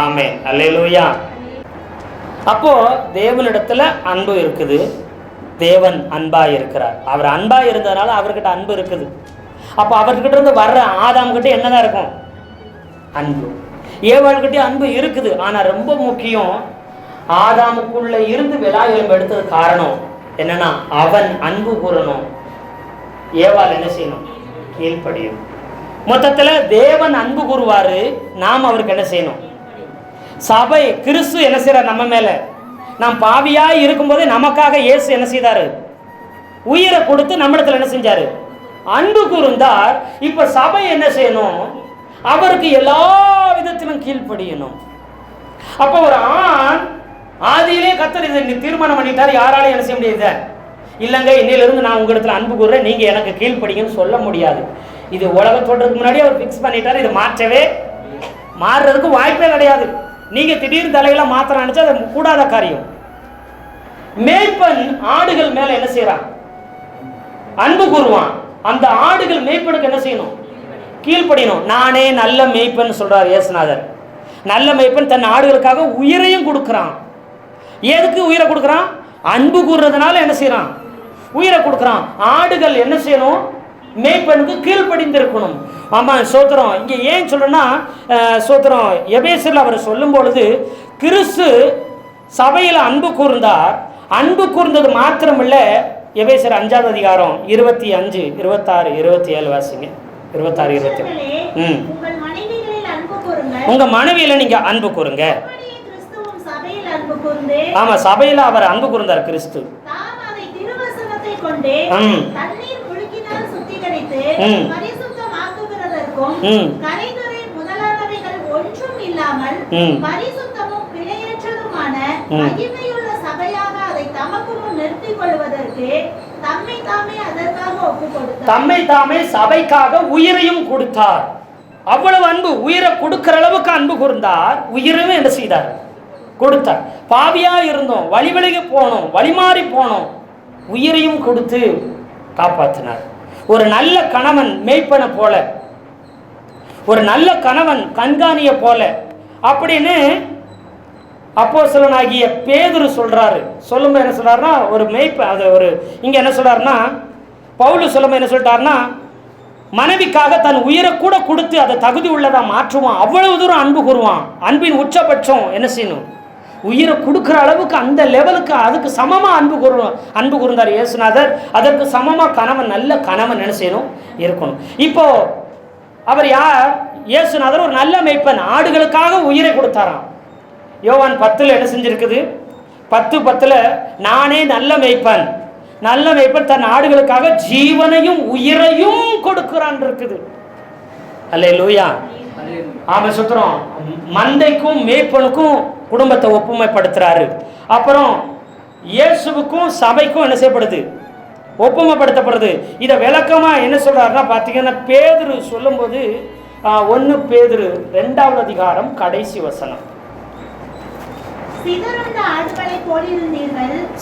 ஆமென். அல்லேலூயா. அப்போ தேவனிடத்துல அன்பு இருக்குது. தேவன் அன்பா இருக்கிறார். அவர் அன்பா இருந்ததுனால அவர்கிட்ட அன்பு இருக்குது. அப்போ அவர்கிட்ட இருந்து வர்ற ஆதாம் கிட்ட என்னதான் இருக்கும்? அன்பு. ஏவாள்கிட்ட அன்பு இருக்குது. ஆனா ரொம்ப முக்கியம், ஆதாமுக்குள்ள இருந்து விலா எலும்பு எடுத்தது காரணம் என்னன்னா அவன் அன்பு கூறணும், ஏவாள் என்ன செய்யணும்? கீழ்ப்படியும். மொத்தத்துல தேவன் அன்பு கூறுவாரு, நாம் அவருக்கு என்ன செய்யணும்? சபை கிறிஸ்து என்ன செய்யறார்? நம்ம மேல நாம் பாவியா இருக்கும்போதே நமக்காக இயேசு என்ன செய்தாரு? உயிரை கொடுத்து நம்மிடத்துல என்ன செஞ்சாரு? அன்பு கூர்ந்தார். இப்ப சபை என்ன செய்யணும்? அவருக்கு எல்லா விதத்திலும் கீழ்ப்படியணும். அப்ப ஒரு ஆண் ஆதியிலே கர்த்தர் இதை தீர்மானம் பண்ணிட்டார், யாராலையும் என்ன செய்ய முடியாது? இல்லைங்க, இன்னையிலிருந்து நான் உங்களிடத்துல அன்பு கூறுறேன், நீங்க எனக்கு கீழ்ப்படிங்கன்னு சொல்ல முடியாது. இது உலக தோற்றத்துக்கு முன்னாடி அவர் பிக்ஸ் பண்ணிட்டாரு. இது மாறுறதுக்கு வாய்ப்பே கிடையாது. நீங்க திடீர்னு தலையில மாத்திர நினைச்சா அது கூடாத காரியம். மேய்ப்பன் ஆடுகள் மேல என்ன செய்யறான்? அன்பு கூறுவான். அந்த ஆடுகள் மேய்ப்பனுக்கு என்ன செய்யணும்? கீழ்ப்படியணும். நானே நல்ல மேய்ப்பன் சொல்றார் இயேசுநாதர். நல்ல மேய்ப்பன் தன் ஆடுகளுக்காக உயிரையும் கொடுக்கிறான். எதுக்கு உயிரை கொடுக்கிறான்? அன்பு கூறுறதுனால என்ன செய்யறான்? உயிரை கொடுக்கிறான். ஆடுகள் என்ன செய்யணும்? மேய்ப்பனுக்கு கீழ்ப்படிந்திருக்கணும். ஆமா, சோத்திரம். இங்க ஏன் சொல்றேன்னா, சோத்திரம், எபேசியர்ல அவர் சொல்லும் பொழுது கிறிஸ்து சபையில அன்பு கூர்ந்தார். அன்பு கூர்ந்தது மாத்திரமில்ல, எபேசியர் 5வது அதிகாரம் 25, 26, 27 வாசிங்க. 26, 27. உங்க மனைவியில நீங்க அன்பு கூறுங்க. ஆமா, சபையில அவர் அன்பு கூர்ந்தார் கிறிஸ்து. தம்மை தாமே சபைக்காக உயிரையும் கொடுத்தார். அவ்வளவு அன்பு, உயிரை கொடுக்கிற அளவுக்கு அன்பு கூர்ந்தார். உயிரையும் என்ன செய்தார்? கொடுத்தார். பாவியா இருந்தோம், வழிவிலகி போனோம், வழிமாறி போனோம், உயிரையும் கொடுத்து காப்பாற்றினார். ஒரு நல்ல கணவன் மேய்ப்பனை போல, ஒரு நல்ல கணவன் கண்காணிய போல அப்படின்னு அப்போஸ்தலனாகிய பேதுரு சொல்றாரு. சொல்லும்போது என்ன சொல்றாருன்னா, ஒரு மேய்ப்ப அது ஒரு இங்க என்ன சொல்றாருன்னா, பவுல் சொல்லும்போது என்ன சொல்லிட்டாருன்னா, மனைவிக்காக தன் உயிரை கூட கொடுத்து அதை தகுதி உள்ளதா மாற்றுவான். அவ்வளவு தூரம் அன்பு கூறுவான். அன்பின் உச்சபட்சம் என்ன செய்யணும்? உயிரை கொடுக்குற அளவுக்கு, அந்த லெவலுக்கு, அதுக்கு சமமா அன்பு கூர்ந்தார் இயேசுநாதர். அதற்கு சமமா கணவன், நல்ல கணவன் என்ன செய்யணும்? இருக்கணும். இப்போ அவர் யார்? இயேசுநாதர் ஒரு நல்ல மேய்ப்பன், ஆடுகளுக்காக உயிரை கொடுத்தாராம். யோவான் 10 என்ன செஞ்சிருக்குது? 10:10 நானே நல்ல மேய்ப்பன், நல்ல மேய்ப்பன் தன் ஆடுகளுக்காக ஜீவனையும் உயிரையும் கொடுக்கிறான் இருக்குது. அல்லேலூயா. ஆமா, சுத்திரம். மந்தைக்கும் மேய்ப்பனுக்கும் குடும்பத்தை ஒப்புமைப்படுத்துறாரு. அப்புறம் இயேசுவுக்கும் சபைக்கும் என்ன செய்யப்படுது? ஒப்புமைப்படுத்தப்படுது. இதை விளக்கமா என்ன சொல்றாருன்னா பாத்தீங்கன்னா, பேதுரு சொல்லும்போது 1 பேதுரு 2வது அதிகாரம் கடைசி வசனம்.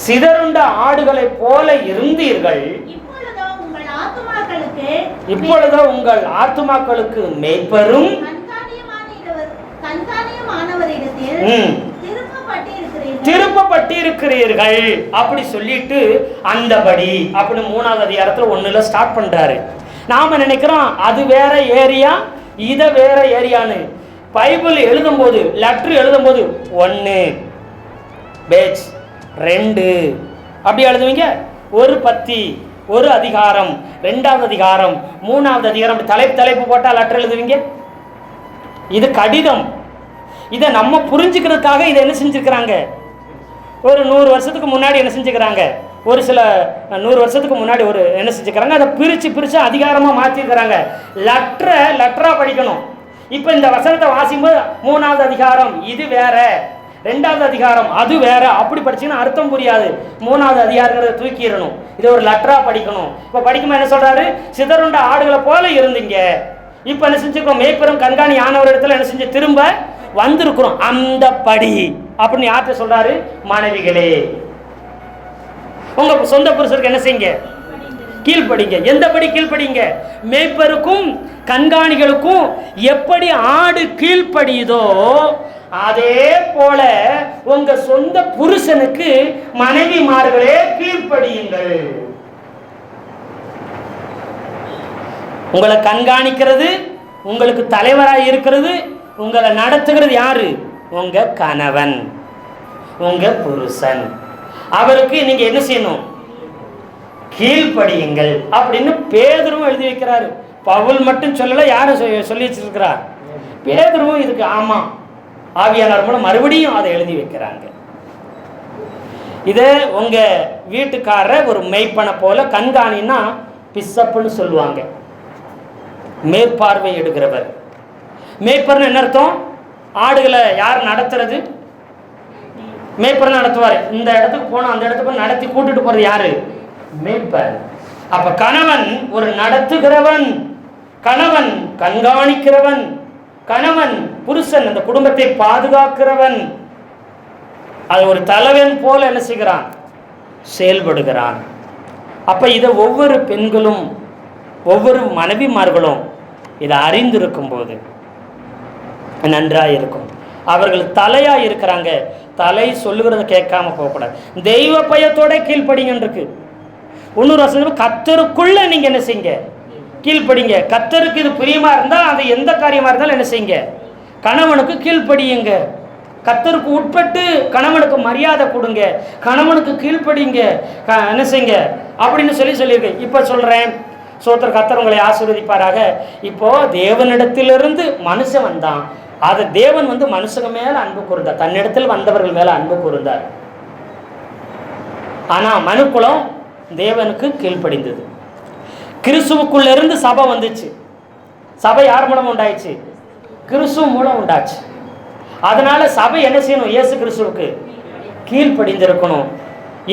சிதறுண்ட ஆடுகளை போல இருந்தீர்கள், இப்பொழுதோ உங்கள் ஆத்துமாக்களுக்கு மேய்ப்பரும் திருப்பப்பட்டிருக்கிறீர்கள் அப்படி சொல்லிட்டு அந்தபடி அப்படி 3வது அதிகாரத்துல 1ல ஸ்டார்ட் பண்றாரு. நாம நினைக்கிறோம் அது வேற ஏரியா, இத வேற ஏரியான்னு. பைபிள் எழுதும் போது, லெட்டர் எழுதும் போது 1 பேஜ் 2 அப்படி எழுதுவீங்க. ஒரு பத்தி, ஒரு அதிகாரம், 2வது அதிகாரம், 3வது அதிகாரம், தலைப்பு போட்டா லெட்டர் எழுதுவீங்க. இது கடிதம். இதை நம்ம புரிஞ்சுக்கிறதுக்காக இதை என்ன செஞ்சுக்கிறாங்க? ஒரு 100 வருஷத்துக்கு முன்னாடி என்ன செஞ்சுக்கிறாங்க? ஒரு சில 100 வருஷத்துக்கு முன்னாடி ஒரு என்ன செஞ்சுக்கிறாங்க? அதை பிரித்து அதிகாரமாக மாற்றிருக்கிறாங்க. லெட்டரா படிக்கணும். இப்போ இந்த வசனத்தை வாசிக்கும்போது 3வது அதிகாரம் இது வேற, 2வது அதிகாரம் அது வேற, அப்படி படிச்சீங்கன்னா அர்த்தம் புரியாது. 3வது அதிகாரங்கிறத தூக்கிடணும். இதை ஒரு லெட்டரா படிக்கணும். இப்போ படிக்கும்போது என்ன சொல்றாரு? சிதறுண்ட ஆடுகளை போல இருந்தீங்க, இப்போ என்ன செஞ்சுருக்கோம்? மேய்ப்பெரும் கண்காணி ஆனவர் இடத்துல என்ன செஞ்சு திரும்ப வந்திருக்கிறோம். அந்த படி அப்படின்னு யார்கிட்ட சொல்றாரு? மனைவிகளே, உங்க சொந்த புருஷருக்கு என்ன செய்யுங்க? கீழ்ப்படிங்க. எந்தபடி கீழ்ப்படிங்க? மேய்ப்பருக்கும் கண்காணிகளுக்கும் எப்படி ஆடு கீழ்ப்படியுதோ அதே போல உங்க சொந்த புருஷனுக்கு மனைவிமார்களே கீழ்ப்படியுங்கள். உங்களை கண்காணிக்கிறது, உங்களுக்கு தலைவராக இருக்கிறது, உங்களை நடத்துகிறது யாரு? உங்க கணவன், உங்க புருஷன். அவருக்கு நீங்க என்ன செய்யணும்? கீழ்ப்படியுங்கள் அப்படின்னு பேதுருவும் எழுதி வைக்கிறாரு. பவுல் மட்டும் சொல்லல, யாரும் சொல்லி வச்சிருக்கிறார்? பேதுருவும் இதுக்கு ஆமா ஆவியானவர் மூலம் மறுபடியும் அதை எழுதி வைக்கிறாங்க. இதை உங்க வீட்டுக்காரர் ஒரு மெய்ப்பனை போல கண்காணின்னா பிசப்புன்னு சொல்லுவாங்க. மேற்பார்வை எடுக்கிறவர். மேய்ப்பர்னு என்ன அர்த்தம்? ஆடுகளை யார் நடத்துறது? மேய்ப்பர் நடத்துவார். இந்த இடத்துக்கு போனோம், அந்த இடத்துக்கு நடத்தி கூட்டிட்டு போறது யாரு? மேய்ப்பர். அப்ப கணவன் ஒரு நடத்துகிறவன், கணவன் கண்காணிக்கிறவன், கணவன் புருஷன் அந்த குடும்பத்தை பாதுகாக்கிறவன். அது ஒரு தலைவன் போல என்ன செய்கிறான்? செயல்படுகிறான். அப்ப இதை ஒவ்வொரு பெண்களும் ஒவ்வொரு மனைவிமார்களும் இதை அறிந்திருக்கும் போது நன்றாக இருக்கும். அவர்கள் தலையா இருக்கிறாங்க, தலை சொல்லுகிறத கேட்காம போகக்கூடாது. தெய்வ பயத்தோட கீழ்ப்படிங்கன்னு இருக்கு. இன்னொரு வசனம், கர்த்தருக்குள்ள நீங்க என்ன செய்யுங்க? கீழ்ப்படிங்க. கர்த்தருக்கு இது பிரியமா இருந்தால் அது எந்த காரியமா இருந்தாலும் என்ன செய்யுங்க? கணவனுக்கு கீழ்ப்படியுங்க. கர்த்தருக்கு உட்பட்டு கணவனுக்கு மரியாதை கொடுங்க, கணவனுக்கு கீழ்ப்படிங்க, என்ன செய்யுங்க அப்படின்னு சொல்லியிருக்கேன். இப்போ சொல்றேன், சோத்திர கர்த்தர் உங்களை ஆசீர்வதிப்பாராக. இப்போ தேவனிடத்திலிருந்து மனுஷன் வந்தான், அதை தேவன் மனுஷங்க மேல அன்பு கூர்ந்தார், தன்னிடத்தில் வந்தவர்கள் மேல அன்பு கூர்ந்தார். ஆனா மனுக்குலம் தேவனுக்கு கீழ்ப்படிந்தது. கிறிஸ்துவுக்குள்ள இருந்து சபை வந்துச்சு. சபை யார் மூலம் உண்டாயிடுச்சு? கிறிஸ்துவ மூலம் உண்டாச்சு. அதனால சபை என்ன செய்யணும்? இயேசு கிறிஸ்துவுக்கு கீழ்ப்படிந்திருக்கணும்.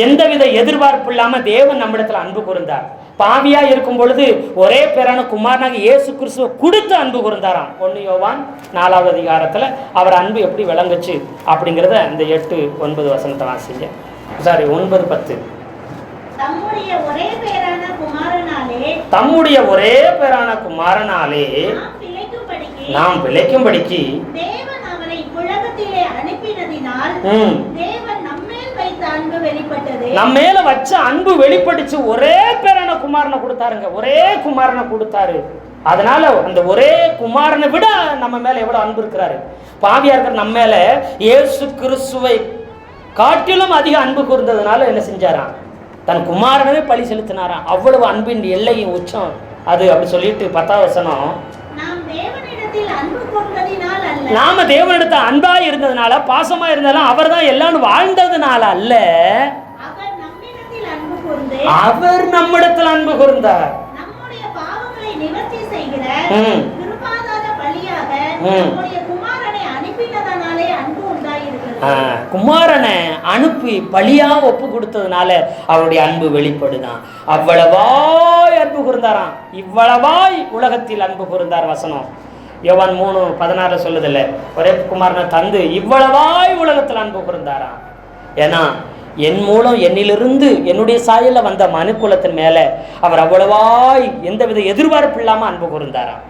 எந்தவித எதிர்பார்ப்பு இல்லாம தேவன் நம்மிடத்தில் அன்பு கூர்ந்தார். பாவியா இருக்கும் பொழுது ஒரே பேரான குமாரனாக இயேசு கிறிஸ்துவை கொடுத்து அன்பு கூர்ந்தாராம். 1 யோவான் 4வது அதிகாரத்துல அவர் அன்பு எப்படி விளங்குச்சு அப்படிங்கிறத இந்த 8-9 வசனத்தை வாசிங்க. 9-10. தம்முடைய ஒரே பேரான குமாரனாலே நாம் பிழைக்கும்படிக்கு தேவன் அவரை உலகத்திலே அனுப்பினதினால் தேவன் நம்மேல் வைத்த அன்பு வெளிப்பட்டது. நம்ம மேல வச்ச அன்பு வெளிப்பட்டுச்சு. ஒரே பேரான குமாரனை கொடுத்தாருங்க, ஒரே குமாரனை கொடுத்தாரு. அதனால அந்த ஒரே குமாரனை விட நம்ம மேல எவ்வளவு அன்பு இருக்கிறாரு. பாவியா இருக்கிற நம்ம மேல இயேசு கிறிஸ்துவை காட்டிலும் அதிக அன்பு கூர்ந்ததுனால என்ன செஞ்சாராம்? தன் குமாரனவே பழி செலுத்தினாராம். அவ்வளவு அன்பின் எல்லையும் உச்சம் அது. அப்படி சொல்லிட்டு 10வது வசனம், நாம தேவனிடத்தில் அன்பா இருந்ததுனால, பாசமா இருந்தாலும் அவர் தான் எல்லாரும் வாழ்ந்ததுனால அல்ல, அவர் நம்மிடத்தில் அன்பு கூர்ந்தார். குமாரனை அனுப்பி பலியா ஒப்பு கொடுத்ததுனால அவருடைய அன்பு வெளிப்படுதான். அவ்வளவாய் அன்பு கூர்ந்தாராம். இவ்வளவாய் உலகத்தில் அன்பு கூர்ந்தார். வசனம் யோவான் 3:16 சொல்லுதில்ல, ஒரே குமாரனை தந்து இவ்வளவாய் உலகத்தில் அன்பு கூர்ந்தாராம். ஏன்னா என் மூலம் என்னிலிருந்து என்னுடைய சாயல்ல வந்த மனுக்குலத்தின் மேல அவர் அவ்வளவாய் எந்தவித எதிர்பார்ப்பு இல்லாம அன்பு கூர்ந்தாராம்.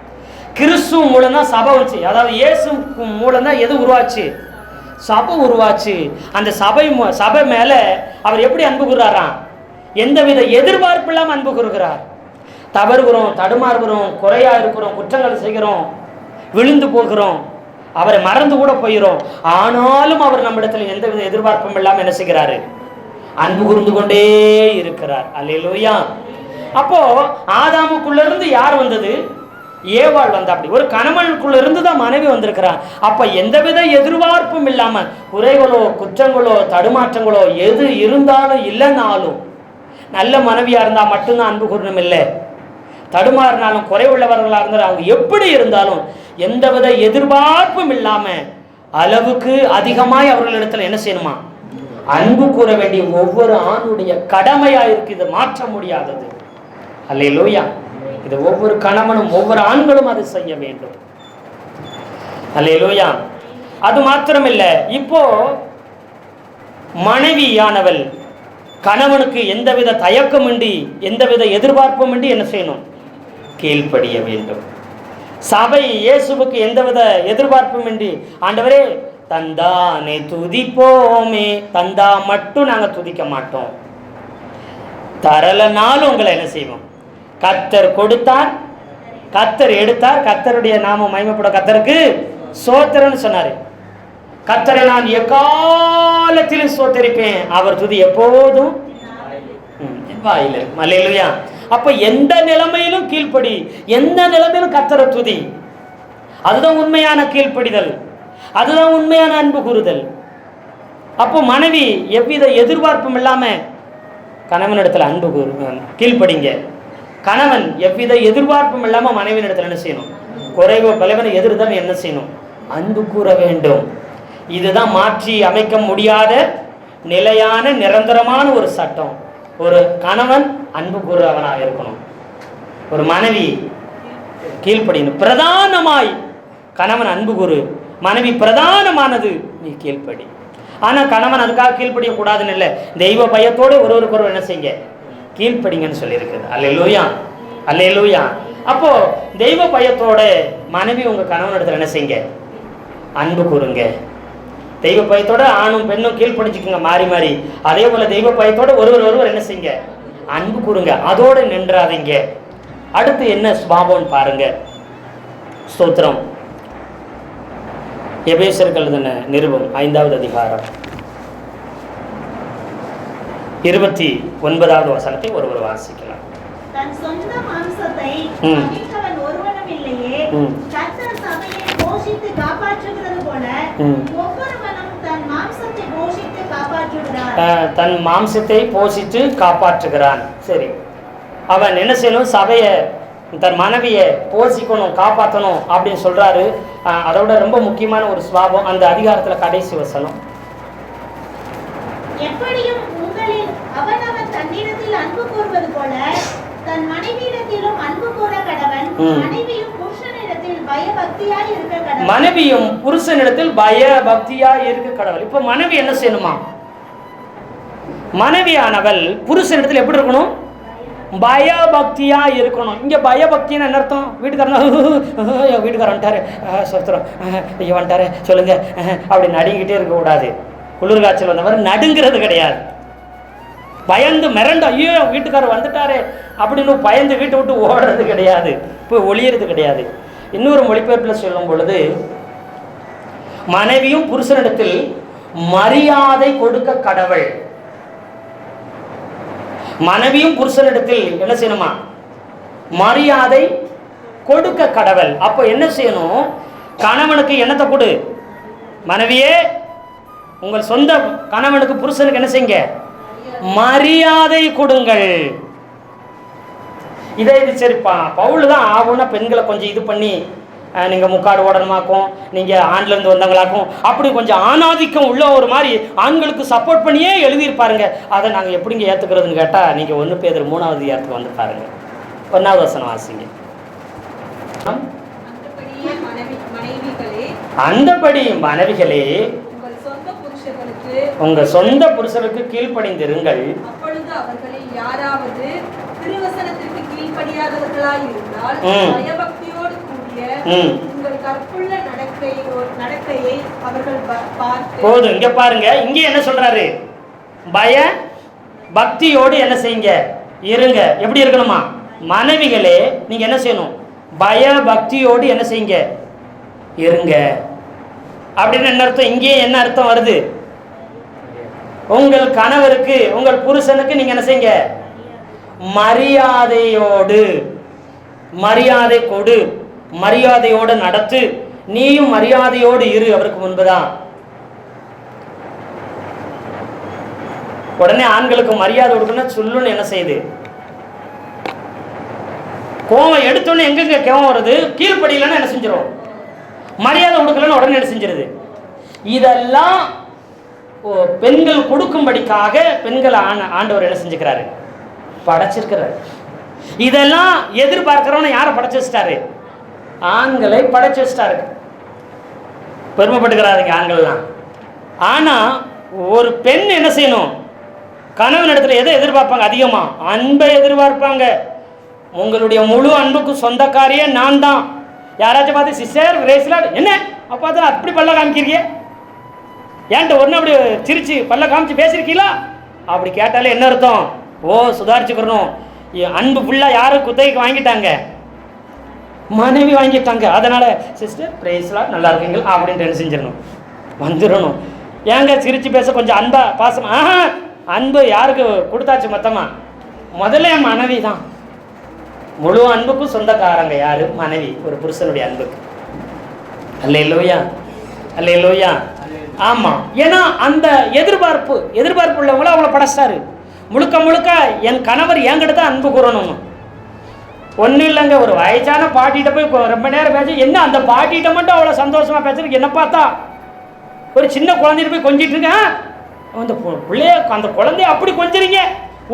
கிறிஸ்துவ மூலம் தான் சபை வந்துச்சு. அதாவது இயேசு மூலம் தான் எது உருவாச்சு? சபை உருவாச்சு. அந்த சபை மேல அவர் எப்படி அன்பு கூறுறாராம்? எந்தவித எதிர்பார்ப்பு இல்லாம அன்பு கூறுகிறார். தவறுகிறோம், தடுமாறுகிறோம், குறையா இருக்கிறோம், குற்றங்கள் செய்கிறோம், விழுந்து போகிறோம், அவரை மறந்து கூட போயிடும். ஆனாலும் அவர் நம்மிடத்தில் எந்தவித எதிர்பார்ப்பும் இல்லாம என்ன செய்கிறாரு? அன்பு கூர்ந்து கொண்டே இருக்கிறார். அல்லேலூயா. அப்போ ஆதாமுக்குள்ள இருந்து யார் வந்தது? ஏவாள் வந்தா. அப்படி ஒரு கணவனுக்குள்ள இருந்து தான் மனைவி வந்திருக்கிறார். அப்ப எந்தவித எதிர்பார்ப்பும் இல்லாம, குறைகளோ குற்றங்களோ தடுமாற்றங்களோ எது இருந்தாலும் இல்லைனாலும், நல்ல மனைவியா இருந்தா மட்டும்தான் அன்பு கூறணும் இல்லை, தடுமாறினாலும் குறைவுள்ளவர்களா இருந்தாலும் அவங்க எப்படி இருந்தாலும் எந்தவித எதிர்பார்ப்பும் இல்லாம அளவுக்கு அதிகமாய் அவர்களிடத்துல என்ன செய்யணுமா? அன்பு கூற வேண்டிய ஒவ்வொரு ஆணுடைய கடமையா இருக்கு. இது மாற்ற முடியாதது. அல்லேலூயா. இது ஒவ்வொரு கணவனும் ஒவ்வொரு ஆண்களும் அதை செய்ய வேண்டும். அல்லேலூயா. அது மாத்திரமில்ல, இப்போ மனைவியானவள் கணவனுக்கு எந்தவித தயக்கமின்றி எந்தவித எதிர்பார்ப்புமின்றி என்ன செய்யணும்? கீழ்ப்படிய வேண்டும். சபை இயேசுவுக்கு எந்தவித எதிர்பார்ப்புமின்றி, ஆண்டவரே தந்தானே துதிப்போமே, தந்தா மட்டும் நாங்கள் துதிக்க மாட்டோம், தரலனாலும் உங்களை என்ன செய்வோம்? கர்த்தர் கொடுத்தார், கர்த்தர் எடுத்தார், கர்த்தருடைய நாமம் மகிமைப்பட கர்த்தருக்கு சோத்திரம்னு சொன்னாரு. கர்த்தரை நான் எக்காலத்திலும் சோத்தரிப்பேன், அவர் துதி எப்போதும் வாயில இருக்கும். அல்லேலூயா. அப்ப எந்த நிலைமையிலும் கீழ்ப்படி, எந்த நிலைமையிலும் கர்த்தரை துதி. அதுதான் உண்மையான கீழ்ப்படிதல், அதுதான் உண்மையான அன்பு கூறுதல். அப்போ மனைவி எவ்வித எதிர்பார்ப்பும் இல்லாம கணவனிடத்துல அன்பு கீழ்ப்படிங்க. கணவன் எவ்வித எதிர்பார்ப்பும் இல்லாம மனைவியின் இடத்துல என்ன செய்யணும்? குறைவு பலவனை எதிர்தான் என்ன செய்யணும்? அன்பு கூற வேண்டும். இதுதான் மாற்றி அமைக்க முடியாத நிலையான நிரந்தரமான ஒரு சட்டம். ஒரு கணவன் அன்பு கூறுறவனாக இருக்கணும், ஒரு மனைவி கீழ்ப்படியணும். பிரதானமாய் கணவன் அன்பு கூறு, மனைவி பிரதானமானது நீ கீழ்ப்படி. ஆனா கணவன் அதுக்காக கீழ்ப்படிய கூடாதுன்னு இல்லை, தெய்வ பயத்தோடு ஒருவருக்கொருவர் என்ன செய்யுங்க? கீழ்ப்படிங்கன்னு சொல்லியிருக்குது. அல்லேலூயா, அல்லேலூயா. அப்போ தெய்வ பயத்தோட மனைவி உங்க கணவன் இடத்துல என்ன செய்யுங்க? அன்பு கூறுங்க. தெய்வ பயத்தோட ஆணும் பெண்ணும் கீழ்ப்படிச்சுக்குங்க மாறி மாறி. அதே போல தெய்வ பயத்தோட ஒருவர் என்ன செய்யுங்க? அன்பு கூறுங்க. அதோடு நின்றாதீங்க. அடுத்து என்ன சுபாவம் பாருங்க. ஸ்தோத்திரம். எபேசியர்கள் எழுதின நிருபம் 5வது அதிகாரம் 29வது வசனத்தை ஒருவர் வாசிக்கலாம். தன் சொந்த மாம்சத்தை பகைத்தவன் ஒருவனும் இல்லையே, கர்த்தர் சபையை போஷித்து காப்பாற்றுகிறது போல ஒவ்வொருவனும் தன் மாம்சத்தை போஷித்து காப்பாற்றுகிறான். தன் மாம்சத்தை போஷித்து காப்பாற்றுகிறான். சரி, அவன் என்ன செய்யணும்? சபையை, தன் மனைவியை போஷிக்கணும், காப்பாற்றணும் அப்படின்னு சொல்றாரு. அதோட ரொம்ப முக்கியமான ஒரு சுபாவம் அந்த அதிகாரத்துல கடைசி வசனம், எப்படியும் உங்களில் அவனவன் தன்னிடத்தில் அன்பு கூறுவது போல தன் மனைவியிடத்திலும் அன்பு கூற கடவன். மனைவியும் புருஷனிடத்தில் பயபக்தியாய் இருக்க கடவன். மனைவியும் புருஷனிடத்தில் பயபக்தியாய் இருக்க கடவள். இப்ப மனைவி என்ன செய்யணுமா? மனைவியானவள் புருஷனிடத்தில் எப்படி இருக்கணும்? பயபக்தியா இருக்கணும். இங்க பயபக்தின்னு என்ன அர்த்தம்? வீட்டுக்காரன் வந்துட்டாரு, சொத்துறோம், ஐயோ வந்துட்டாரு சொல்லுங்க அப்படி நடுங்கிட்டே இருக்க கூடாது. குளிர் காய்ச்சல் வந்தவர் நடுங்கிறது கிடையாது. பயந்து மிரண்டு ஐயோ வீட்டுக்காரர் வந்துட்டாரு அப்படின்னு பயந்து வீட்டை விட்டு ஓடுறது கிடையாது, இப்போ ஒளியறது கிடையாது. இன்னொரு மொழிபெயர்ப்பில் சொல்லும் பொழுது, மனைவியும் புருஷனிடத்தில் மரியாதை கொடுக்க கடவுள். மனைவியும் புருஷனிடத்தில் என்ன செய்யணுமா? மரியாதை கொடுக்க கடவுள். அப்போ என்ன செய்யணும்? கணவனுக்கு என்னத்தை கொடு? மனைவியே உங்கள் சொந்த கணவனுக்கு புருஷனுக்கு என்ன செய்யுங்க? மரியாதை கொடுங்கள். இது சரிப்பா, பவுல் தான் ஆகும்னா பெண்களை கொஞ்சம் இது பண்ணி நீங்கள் முக்காடு ஓடணுமாக்கும், நீங்கள் ஆண்லேருந்து வந்தவங்களாக்கும், அப்படி கொஞ்சம் ஆணாதிக்கம் உள்ள ஒரு மாதிரி ஆண்களுக்கு சப்போர்ட் பண்ணியே எழுதியிருப்பாருங்க. அதை நாங்கள் எப்படிங்க ஏற்றுக்கிறதுன்னு கேட்டால் நீங்கள் 1 பேதுரு 3வது அதிகாரத்துக்கு வந்து பாருங்க. 1வது வசனம் வாசிங்க. அந்தபடி மனைவிகளே உங்க சொந்த புருஷருக்கு கீழ்ப்படிந்திருங்கள். அப்பொழுது அவர்களில் யாராவது திருவசனத்திற்கு கீழ்ப்படியாதவர்களாய் இருந்தால் பயபக்தியோடு கூடிய உங்கள் கற்புள்ள நடக்கையை அவர்கள் பார்த்து போதும். இங்க பாருங்க, இங்க என்ன சொல்றாரு? பய பக்தியோடு என்ன செய்யுங்க? இருங்க. எப்படி இருக்கணுமா? மனைவிகளே நீங்க என்ன செய்யணும்? பய பக்தியோடு என்ன செய்யுங்க? இருங்க. அப்படின்னு என்ன அர்த்தம்? இங்கே என்ன அர்த்தம் வருது? உங்கள் கணவருக்கு, உங்கள் புருஷனுக்கு நீங்க என்ன செய்யுங்க? மரியாதையோடு, மரியாதை கொடு, மரியாதையோடு நடத்து. நீயும் மரியாதையோடு இரு அவருக்கு முன்புதான். உடனே ஆண்களுக்கு மரியாதை கொடுக்கணும் சொல்லுன்னு என்ன செய்யுது? கோவம் எடுத்தோன்னு எங்கெங்க கோவம் வருது? கீழ்ப்படியிலன்னு என்ன செஞ்சிடும்? மரியாதை கொடுக்கலன்னு உடனே என்ன செஞ்சிருது? இதெல்லாம் பெண்கள் கொடுக்கும்படிக்காக பெண்கள் ஆண்டவர் என்ன செஞ்சுக்கிறாரு? படைச்சிருக்கிறாரு. இதெல்லாம் எதிர்பார்க்கிறவன யாரை படைச்சு வச்சிட்டாரு? ஆண்களை படைச்சு வச்சிட்டாரு. பெருமைப்பட்டுக்கிறாருங்க ஆண்கள்லாம். ஆனா ஒரு பெண் என்ன செய்யணும்? கணவன் இடத்துல எதை எதிர்பார்ப்பாங்க? அதிகமா அன்பை எதிர்பார்ப்பாங்க. உங்களுடைய முழு அன்புக்கு சொந்தக்காரியே நான் தான். யாராச்சும் பார்த்து சிஸ்டர் ரேஸ்ல என்ன அப்பா தான் அப்படி பல்ல காமிக்கிறீங்க, ஏன்ட்ட ஒன்று அப்படி சிரிச்சு பல்ல காமிச்சு பேசியிருக்கீங்களா அப்படி கேட்டாலே என்ன அர்த்தம்? ஓ சுதாரிச்சுக்கிறணும். அன்பு ஃபுல்லாக யாரு குத்தகைக்கு வாங்கிட்டாங்க? மனைவி வாங்கிட்டாங்க. அதனால சிஸ்டர் பிரேஸ்லாம் நல்லா இருக்கீங்களா அப்படின்னு என்ன செஞ்சிடணும், வந்துடணும். ஏங்க சிரிச்சு பேச கொஞ்சம் அன்பா பாசமா? அன்பு யாருக்கு கொடுத்தாச்சு மொத்தமா? முதல்ல என் மனைவி தான். முழு அன்புக்கும் சொந்தக்காரங்க யாரு? மனைவி. ஒரு புருஷனுடைய அன்புக்கு. அல்லேலூயா, அல்லேலூயா. ஆமா, ஏன்னா அந்த எதிர்பார்ப்பு உள்ளவங்கள அவங்கள படைச்சிட்டாரு. முழுக்க முழுக்க என் கணவர் என்கிட்ட தான் அன்பு கூறணும். ஒன்றும் இல்லைங்க, ஒரு வயசான பாட்டிகிட்ட போய் ரொம்ப நேரம் பேச என்ன, அந்த பாட்டிகிட்ட மட்டும் அவ்வளோ சந்தோஷமா பேசுறதுக்கு என்ன பார்த்தா ஒரு சின்ன குழந்தைகிட்ட போய் கொஞ்சிட்டு இருக்கேன். அந்த பிள்ளைய அந்த குழந்தைய அப்படி கொஞ்சிறீங்க.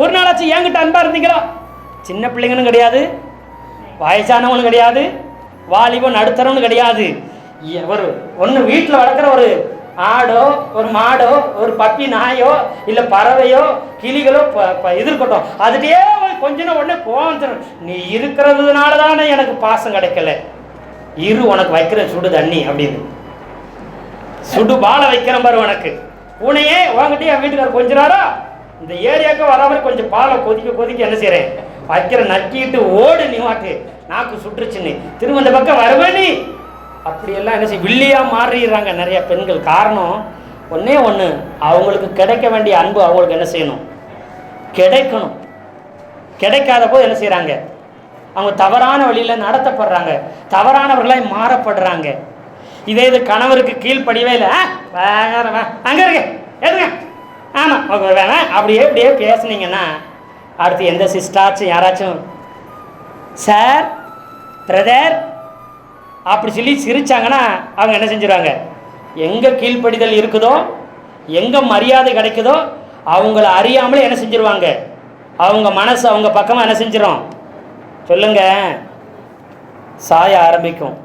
ஒரு நாளாச்சும் என்கிட்ட அன்பா இருந்தீங்களா? சின்ன பிள்ளைங்கன்னு கிடையாது, வயசானவனும் கிடையாது, வாலிபன் நடுத்தரவனு கிடையாது. ஒரு ஒன்று வீட்டில் வளர்க்குற ஒரு ஆடோ ஒரு மாடோ ஒரு பப்பி நாயோ இல்லை பறவையோ கிளிகளோ எதிர்கட்டும், அதுகிட்டே கொஞ்சம் உடனே கோவம். நீ இருக்கிறதுனால தானே எனக்கு பாசம் கிடைக்கல, இரு உனக்கு வைக்கிற சுடு தண்ணி அப்படின்னு சுடு பாலை வைக்கிறேன் பாரு உனக்கு. பூனையே வாங்கிட்டே என் வீட்டுக்காரர் கொஞ்சினாரா, இந்த ஏரியாவுக்கு வர மாதிரி கொஞ்சம் பாலை கொதிக்க என்ன செய்கிறேன் வைக்கிற, நக்கிட்டு ஓடு நீ வாட்டு, நாக்கு சுட்டுருச்சுன்னு திரும்ப இந்த பக்கம் வருவேன் நீ. அப்படியெல்லாம் என்ன செய்ய வில்லியா மாறிடுறாங்க நிறைய பெண்கள். காரணம் ஒன்னே ஒன்று, அவங்களுக்கு கிடைக்க வேண்டிய அன்பு அவங்களுக்கு என்ன செய்யணும், கிடைக்கணும். கிடைக்காத போது என்ன செய்கிறாங்க, அவங்க தவறான வழியில் நடத்தப்படுறாங்க, தவறானவர்களாய் மாறப்படுறாங்க. இதே இது கணவருக்கு கீழ்ப்படியவே இல்லை, அங்கே இருக்க எதுங்க ஆமாம் வேணாம் அப்படியே பேசுனீங்கன்னா அடுத்து எந்த சிஸ்டராச்சும் யாராச்சும் சார் பிரதர் அப்படி சொல்லி சிரிச்சாங்கன்னா அவங்க என்ன செஞ்சிருவாங்க, எங்கே கீழ்ப்படிதல் இருக்குதோ எங்கே மரியாதை கிடைக்குதோ அவங்கள அறியாமலே என்ன செஞ்சிருவாங்க, அவங்க மனசு அவங்க பக்கமாக என்ன செஞ்சிடும் சொல்லுங்க, சாய ஆரம்பிக்கும்.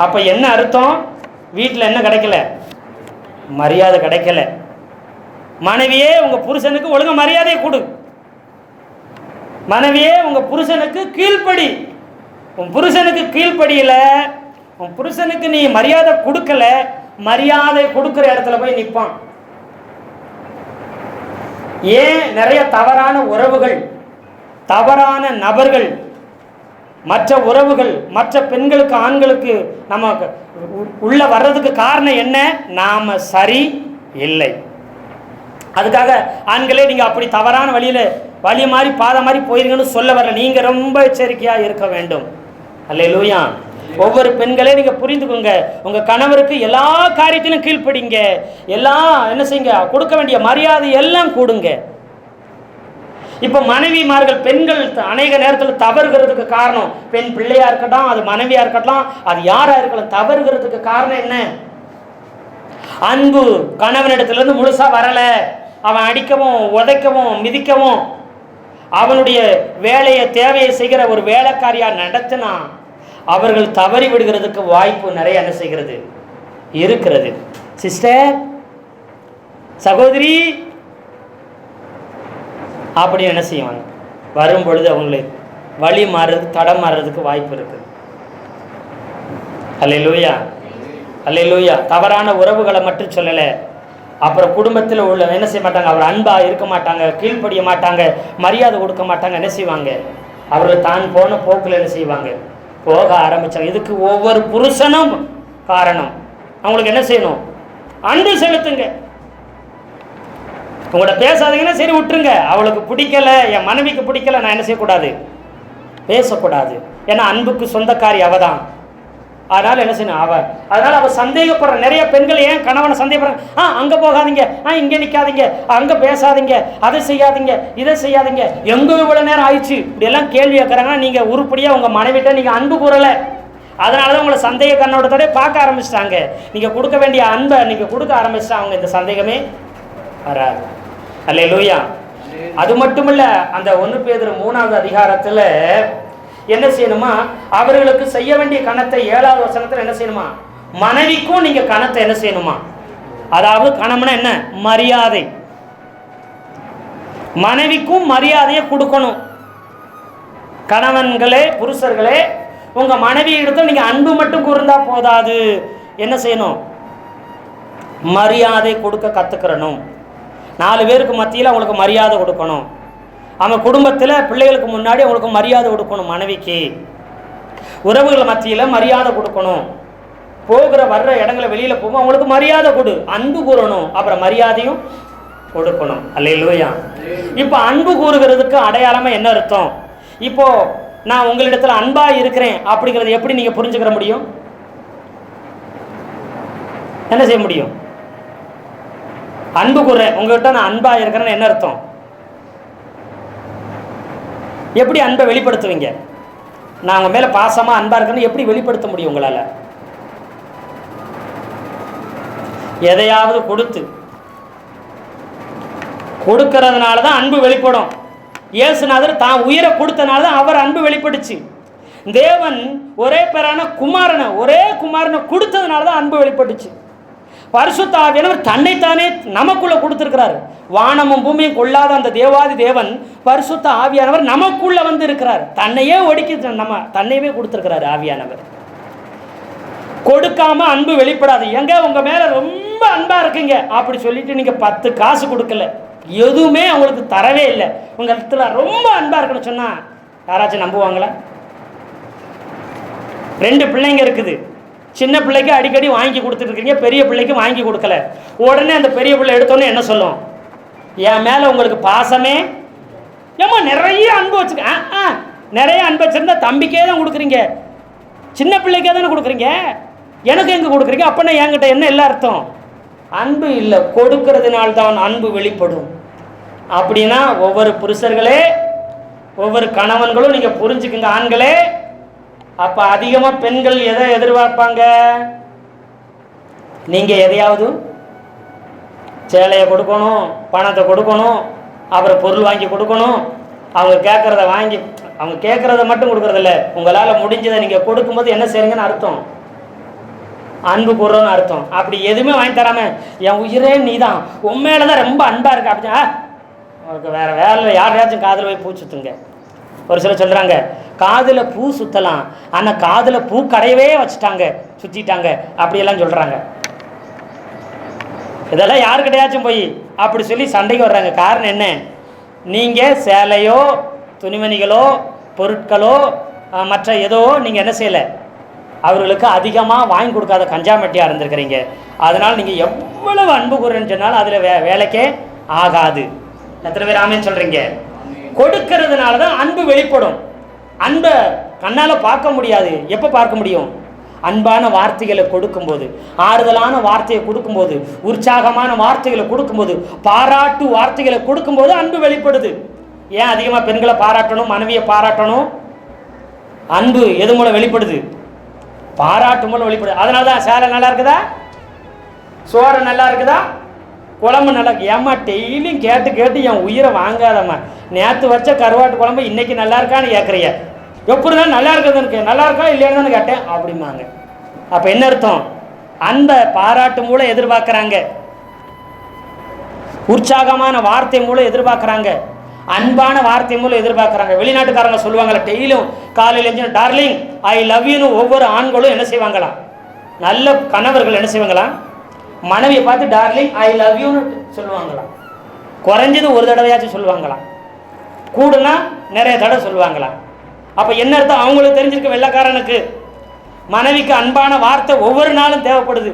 அப்போ என்ன அர்த்தம்? வீட்டில் என்ன கிடைக்கல, மரியாதை கிடைக்கல. மனைவியே உங்கள் புருஷனுக்கு ஒழுங்கா மரியாதையை கொடு, மனைவியே உங்கள் புருஷனுக்கு கீழ்ப்படி. உன் புருஷனுக்கு கீழ்ப்படியில, உன் புருஷனுக்கு நீ மரியாதை கொடுக்கல, மரியாதை கொடுக்குற இடத்துல போய் நிற்பான். ஏன் நிறைய தவறான உறவுகள், தவறான நபர்கள், மற்ற உறவுகள், மற்ற பெண்களுக்கு ஆண்களுக்கு நம்ம உள்ள வர்றதுக்கு காரணம் என்ன? நாம சரி இல்லை. அதுக்காக ஆண்களே நீங்க அப்படி தவறான வழி மாதிரி பாதை மாதிரி போயிருங்கன்னு சொல்ல வரல. நீங்க ரொம்ப எச்சரிக்கையா இருக்க வேண்டும். அல்லேலூயா. ஒவ்வொரு பெண்களே நீங்க புரிந்துக்கோங்க, உங்க கணவருக்கு எல்லா காரியத்திலும் கீழ்ப்படிங்க, எல்லாம் என்ன செய்யுங்க, கொடுக்க வேண்டிய மரியாதை எல்லாம் கொடுங்க. இப்போ மனைவிமார்கள் பெண்கள் அநேக நேரத்தில் தவறுகிறதுக்கு காரணம், பெண் பிள்ளையா இருக்கட்டும், அது மனைவியா இருக்கட்டும், அது யாரா இருக்கலாம், தவறுகிறதுக்கு காரணம் என்ன? அன்பு கணவனிடத்திலிருந்து முழுசா வரல. அவன் அடிக்கவும் உதைக்கவும் மிதிக்கவும் அவனுடைய வேலையை தேவையை செய்கிற ஒரு வேலைக்காரியா நடத்தினா அவர்கள் தவறி விடுகிறதுக்கு வாய்ப்பு நிறைய என்ன செய்கிறது இருக்கிறது. சிஸ்டர், சகோதரி அப்படி என்ன செய்வாங்க, வரும் பொழுது அவங்களுக்கு வழி மாறுறது, தடம் மாறுறதுக்கு வாய்ப்பு இருக்குது. அல்லேலூயா, அல்லேலூயா. தவறான உறவுகளை மட்டும் சொல்லலை, அப்புறம் குடும்பத்தில் உள்ள என்ன செய்ய மாட்டாங்க, அவர் அன்பா இருக்க மாட்டாங்க, கீழ்ப்படிய மாட்டாங்க, மரியாதை கொடுக்க மாட்டாங்க. என்ன செய்வாங்க, அவர்கள் தான் போன போக்கில் என்ன செய்வாங்க, போக ஆரம்பிச்சாங்க. இதுக்கு ஒவ்வொரு புருஷனும் காரணம். அவங்களுக்கு என்ன செய்யணும், அன்பு செலுத்துங்க. உங்களோட பேசாதீங்கன்னா சரி விட்டுருங்க, அவளுக்கு பிடிக்கல, என் மனைவிக்கு பிடிக்கல, நான் என்ன செய்யக்கூடாது, பேசக்கூடாது. ஏன்னா அன்புக்கு சொந்தக்காரி அவதான். அதனால என்ன செய்யணும், அதனால அவ சந்தேகப்படுற நிறைய பெண்கள் ஏன் கணவனை சந்தேகப்படுறாங்க, அங்க போகாதீங்க, இங்க நிக்காதீங்க, அங்க பேசாதீங்க, அதை செய்யாதீங்க, இதை செய்யாதீங்க, எங்க இவ்வளவு நேரம் ஆயிடுச்சு, இப்படி எல்லாம் கேள்வி கேட்கறாங்கன்னா நீங்க உருப்படியா உங்க மனைவிட்ட நீங்க அன்பு கூறல. அதனாலதான் உங்களை சந்தேக கண்ணோட்டத்தோட பார்க்க ஆரம்பிச்சிட்டாங்க. நீங்க கொடுக்க வேண்டிய அன்பை நீங்க கொடுக்க ஆரம்பிச்சிட்டா அவங்க இந்த சந்தேகமே வராது. அல்லேலூயா. அது மட்டுமில்ல, அந்த 1 பேதுரு 3வது அதிகாரத்துல என்ன செய்யணுமா, அவர்களுக்கு செய்ய வேண்டிய கணத்தை 7வது வசனத்துல என்ன செய்யணுமா, மனைவிக்கும் நீங்க கணத்தை என்ன செய்யணுமா அதாவது கணவனா என்ன மரியாதை, மனைவிக்கும் மரியாதையை கொடுக்கணும். கணவன்களே புருஷர்களே, உங்க மனைவி இடத்துல நீங்க அன்பு மட்டும் கூர்ந்தா போதாது, என்ன செய்யணும்? மரியாதை கொடுக்க கத்துக்கிறணும். 4 பேருக்கு மத்தியில் அவங்களுக்கு மரியாதை கொடுக்கணும். அவங்க குடும்பத்தில் பிள்ளைகளுக்கு முன்னாடி அவங்களுக்கு மரியாதை கொடுக்கணும். மனைவிக்கு உறவுகள் மத்தியில் மரியாதை கொடுக்கணும். போகிற வர்ற இடங்களை வெளியில் போகும்போது அவங்களுக்கு மரியாதை கொடு, அன்பு கூறணும். அப்புறம் மரியாதையும் கொடுக்கணும். அல்லேலூயா. இப்போ அன்பு கூறுகிறதுக்கு அடையாளமாக என்ன அர்த்தம்? இப்போ நான் உங்களிடத்துல அன்பா இருக்கிறேன் அப்படிங்கிறத எப்படி நீங்க புரிஞ்சுக்கிற முடியும்? என்ன செய்ய முடியும்? அன்பு கூறுறேன் உங்ககிட்ட, நான் அன்பா இருக்கிறேன்னு என்ன அர்த்தம்? எப்படி அன்பை வெளிப்படுத்துவீங்க? நான் உங்க மேல பாசமா அன்பா இருக்கேன்னு எப்படி வெளிப்படுத்த முடியும் உங்களால? எதையாவது கொடுக்கறதுனால தான் அன்பு வெளிப்படும். இயேசுநாதர் தான் உயிரை கொடுத்தனால தான் அவர் அன்பு வெளிப்படுச்சு. தேவன் ஒரே பேரான ஒரே குமாரனை கொடுத்ததுனால தான் அன்பு வெளிப்பட்டுச்சு. பரிசுத்த ஆவியானவர் தன்னைத்தானே நமக்குள்ள கொடுத்திருக்கிறார். வானமும் பூமியும் கொள்ளாத அந்த தேவாதி தேவன் பரிசுத்த ஆவியானவர் நமக்குள்ள வந்து இருக்கிறார். தன்னையே ஒடுக்கி தன்னையவே கொடுத்திருக்கிறார் ஆவியானவர். கொடுக்காம அன்பு வெளிப்படாது. எங்க உங்க மேல ரொம்ப அன்பா இருக்குங்க அப்படி சொல்லிட்டு நீங்க 10 காசு கொடுக்கல, எதுவுமே அவங்களுக்கு தரவே இல்லை, உங்க இடத்துல ரொம்ப அன்பா இருக்குன்னு சொன்னா யாராச்சும் நம்புவாங்களா? 2 பிள்ளைங்க இருக்குது. சின்ன பிள்ளைக்கு அடிக்கடி வாங்கி கொடுத்துட்டு இருக்கீங்க, பெரிய பிள்ளைக்கு வாங்கி கொடுக்கல. உடனே அந்த பெரிய பிள்ளை எடுத்தோன்னே என்ன சொல்லும்? என் மேல உங்களுக்கு பாசமே, ஏமா நிறைய அன்பு வச்சுக்க. நிறைய அன்பு வச்சிருந்தா தம்பிக்கே தான் கொடுக்குறீங்க, சின்ன பிள்ளைக்கே தானே கொடுக்குறீங்க, எனக்கு எங்க கொடுக்குறீங்க? அப்பனா என்கிட்ட என்ன எல்லா அர்த்தம்? அன்பு இல்லை. கொடுக்கறதுனால்தான் அன்பு வெளிப்படும். அப்படின்னா ஒவ்வொரு புருஷர்களே, ஒவ்வொரு கணவன்களும் நீங்க புரிஞ்சுக்குங்க. ஆண்களே, அப்ப அதிகமா பெண்கள் எதை எதிர்பார்ப்பாங்க? நீங்க எதையாவது சேலையை கொடுக்கணும், பணத்தை கொடுக்கணும், அப்புறம் பொருள் வாங்கி கொடுக்கணும். அவங்க கேட்கறத வாங்கி, அவங்க கேட்கறத மட்டும் கொடுக்கறதில்ல, உங்களால முடிஞ்சதை நீங்க கொடுக்கும்போது என்ன செய்றீங்கன்னு அர்த்தம்? அன்பு கூறணும்னு அர்த்தம். அப்படி எதுவுமே வாங்கி தராம என் உயிரே நீ தான், உண்மையிலதான் ரொம்ப அன்பா இருக்கு அப்படின்னா அவருக்கு வேற வேலை யாரையாச்சும் காதில் போய் பூ சுத்துங்க. ஒரு சிலர் சொல்றாங்க காதில் பூ சுத்தலாம், ஆனா காதில் பூ கடையவே வச்சுட்டாங்க, சுத்திட்டாங்க அப்படியெல்லாம் சொல்றாங்க. இதெல்லாம் யாருக்கிட்டையாச்சும் போய் அப்படி சொல்லி சண்டைக்கு வர்றாங்க. காரணம் என்ன? நீங்க சேலையோ துணிமணிகளோ பொருட்களோ மற்ற ஏதோ நீங்க என்ன செய்யலை, அவர்களுக்கு அதிகமாக வாங்கி கொடுக்காத கஞ்சாமட்டியாக இருந்திருக்கிறீங்க. அதனால் நீங்கள் எவ்வளவு அன்பு கூறுன்னு சொன்னாலும் அதில் வேலைக்கே ஆகாது. எத்தனை பேர் ஆமேன்னு சொல்கிறீங்க? கொடுக்கறதுனால தான் அன்பு வெளிப்படும். அன்பை கண்ணால் பார்க்க முடியாது. எப்போ பார்க்க முடியும்? அன்பான வார்த்தைகளை கொடுக்கும்போது, ஆறுதலான வார்த்தையை கொடுக்கும்போது, உற்சாகமான வார்த்தைகளை கொடுக்கும்போது, பாராட்டு வார்த்தைகளை கொடுக்கும்போது அன்பு வெளிப்படுது. ஏன் அதிகமாக பெண்களை பாராட்டணும், மனைவியை பாராட்டணும்? அன்பு எது மூலம் வெளிப்படுது? பாராட்டு மூலம் வெளிப்படுது. அதனால தான் சேலை நல்லா இருக்குதா, சோறு நல்லா இருக்குதா, குழம்பு நல்லா இருக்கு. ஏம்மா டெய்லியும் கேட்டு கேட்டு என் உயிரை வாங்காதம்மா, நேற்று வச்ச கருவாட்டு குழம்பு இன்னைக்கு நல்லா இருக்கான்னு கேட்குறிய, எப்படி தான் நல்லா இருக்குதுன்னு நல்லா இருக்கா இல்லையான்னு கேட்டேன் அப்படிம்பாங்க. அப்போ என்ன அர்த்தம்? அந்த பாராட்டு மூலம் எதிர்பார்க்குறாங்க, உற்சாகமான வார்த்தை மூலம் எதிர்பார்க்குறாங்க, அன்பான வார்த்தை மூலம் எதிர்பார்க்குறாங்க. வெளிநாட்டுக்காரங்க சொல்லுவாங்களா, டெய்லியும் காலையில் எழுந்து டார்லிங் ஐ லவ் யூன்னு ஒவ்வொரு ஆண்களும் என்ன செய்வாங்களாம், நல்ல கணவர்கள் என்ன செய்வாங்களாம், மனைவியை பார்த்து டார்லிங் ஐ லவ் யூன்னு சொல்லுவாங்களாம். குறைஞ்சது ஒரு தடவையாச்சும் சொல்லுவாங்களாம், கூடுனா நிறைய தடவை சொல்லுவாங்களாம். அப்போ என்ன அர்த்தம்? அவங்களுக்கு தெரிஞ்சிருக்க வெள்ளைக்காரனுக்கு மனைவிக்கு அன்பான வார்த்தை ஒவ்வொரு நாளும் தேவைப்படுது,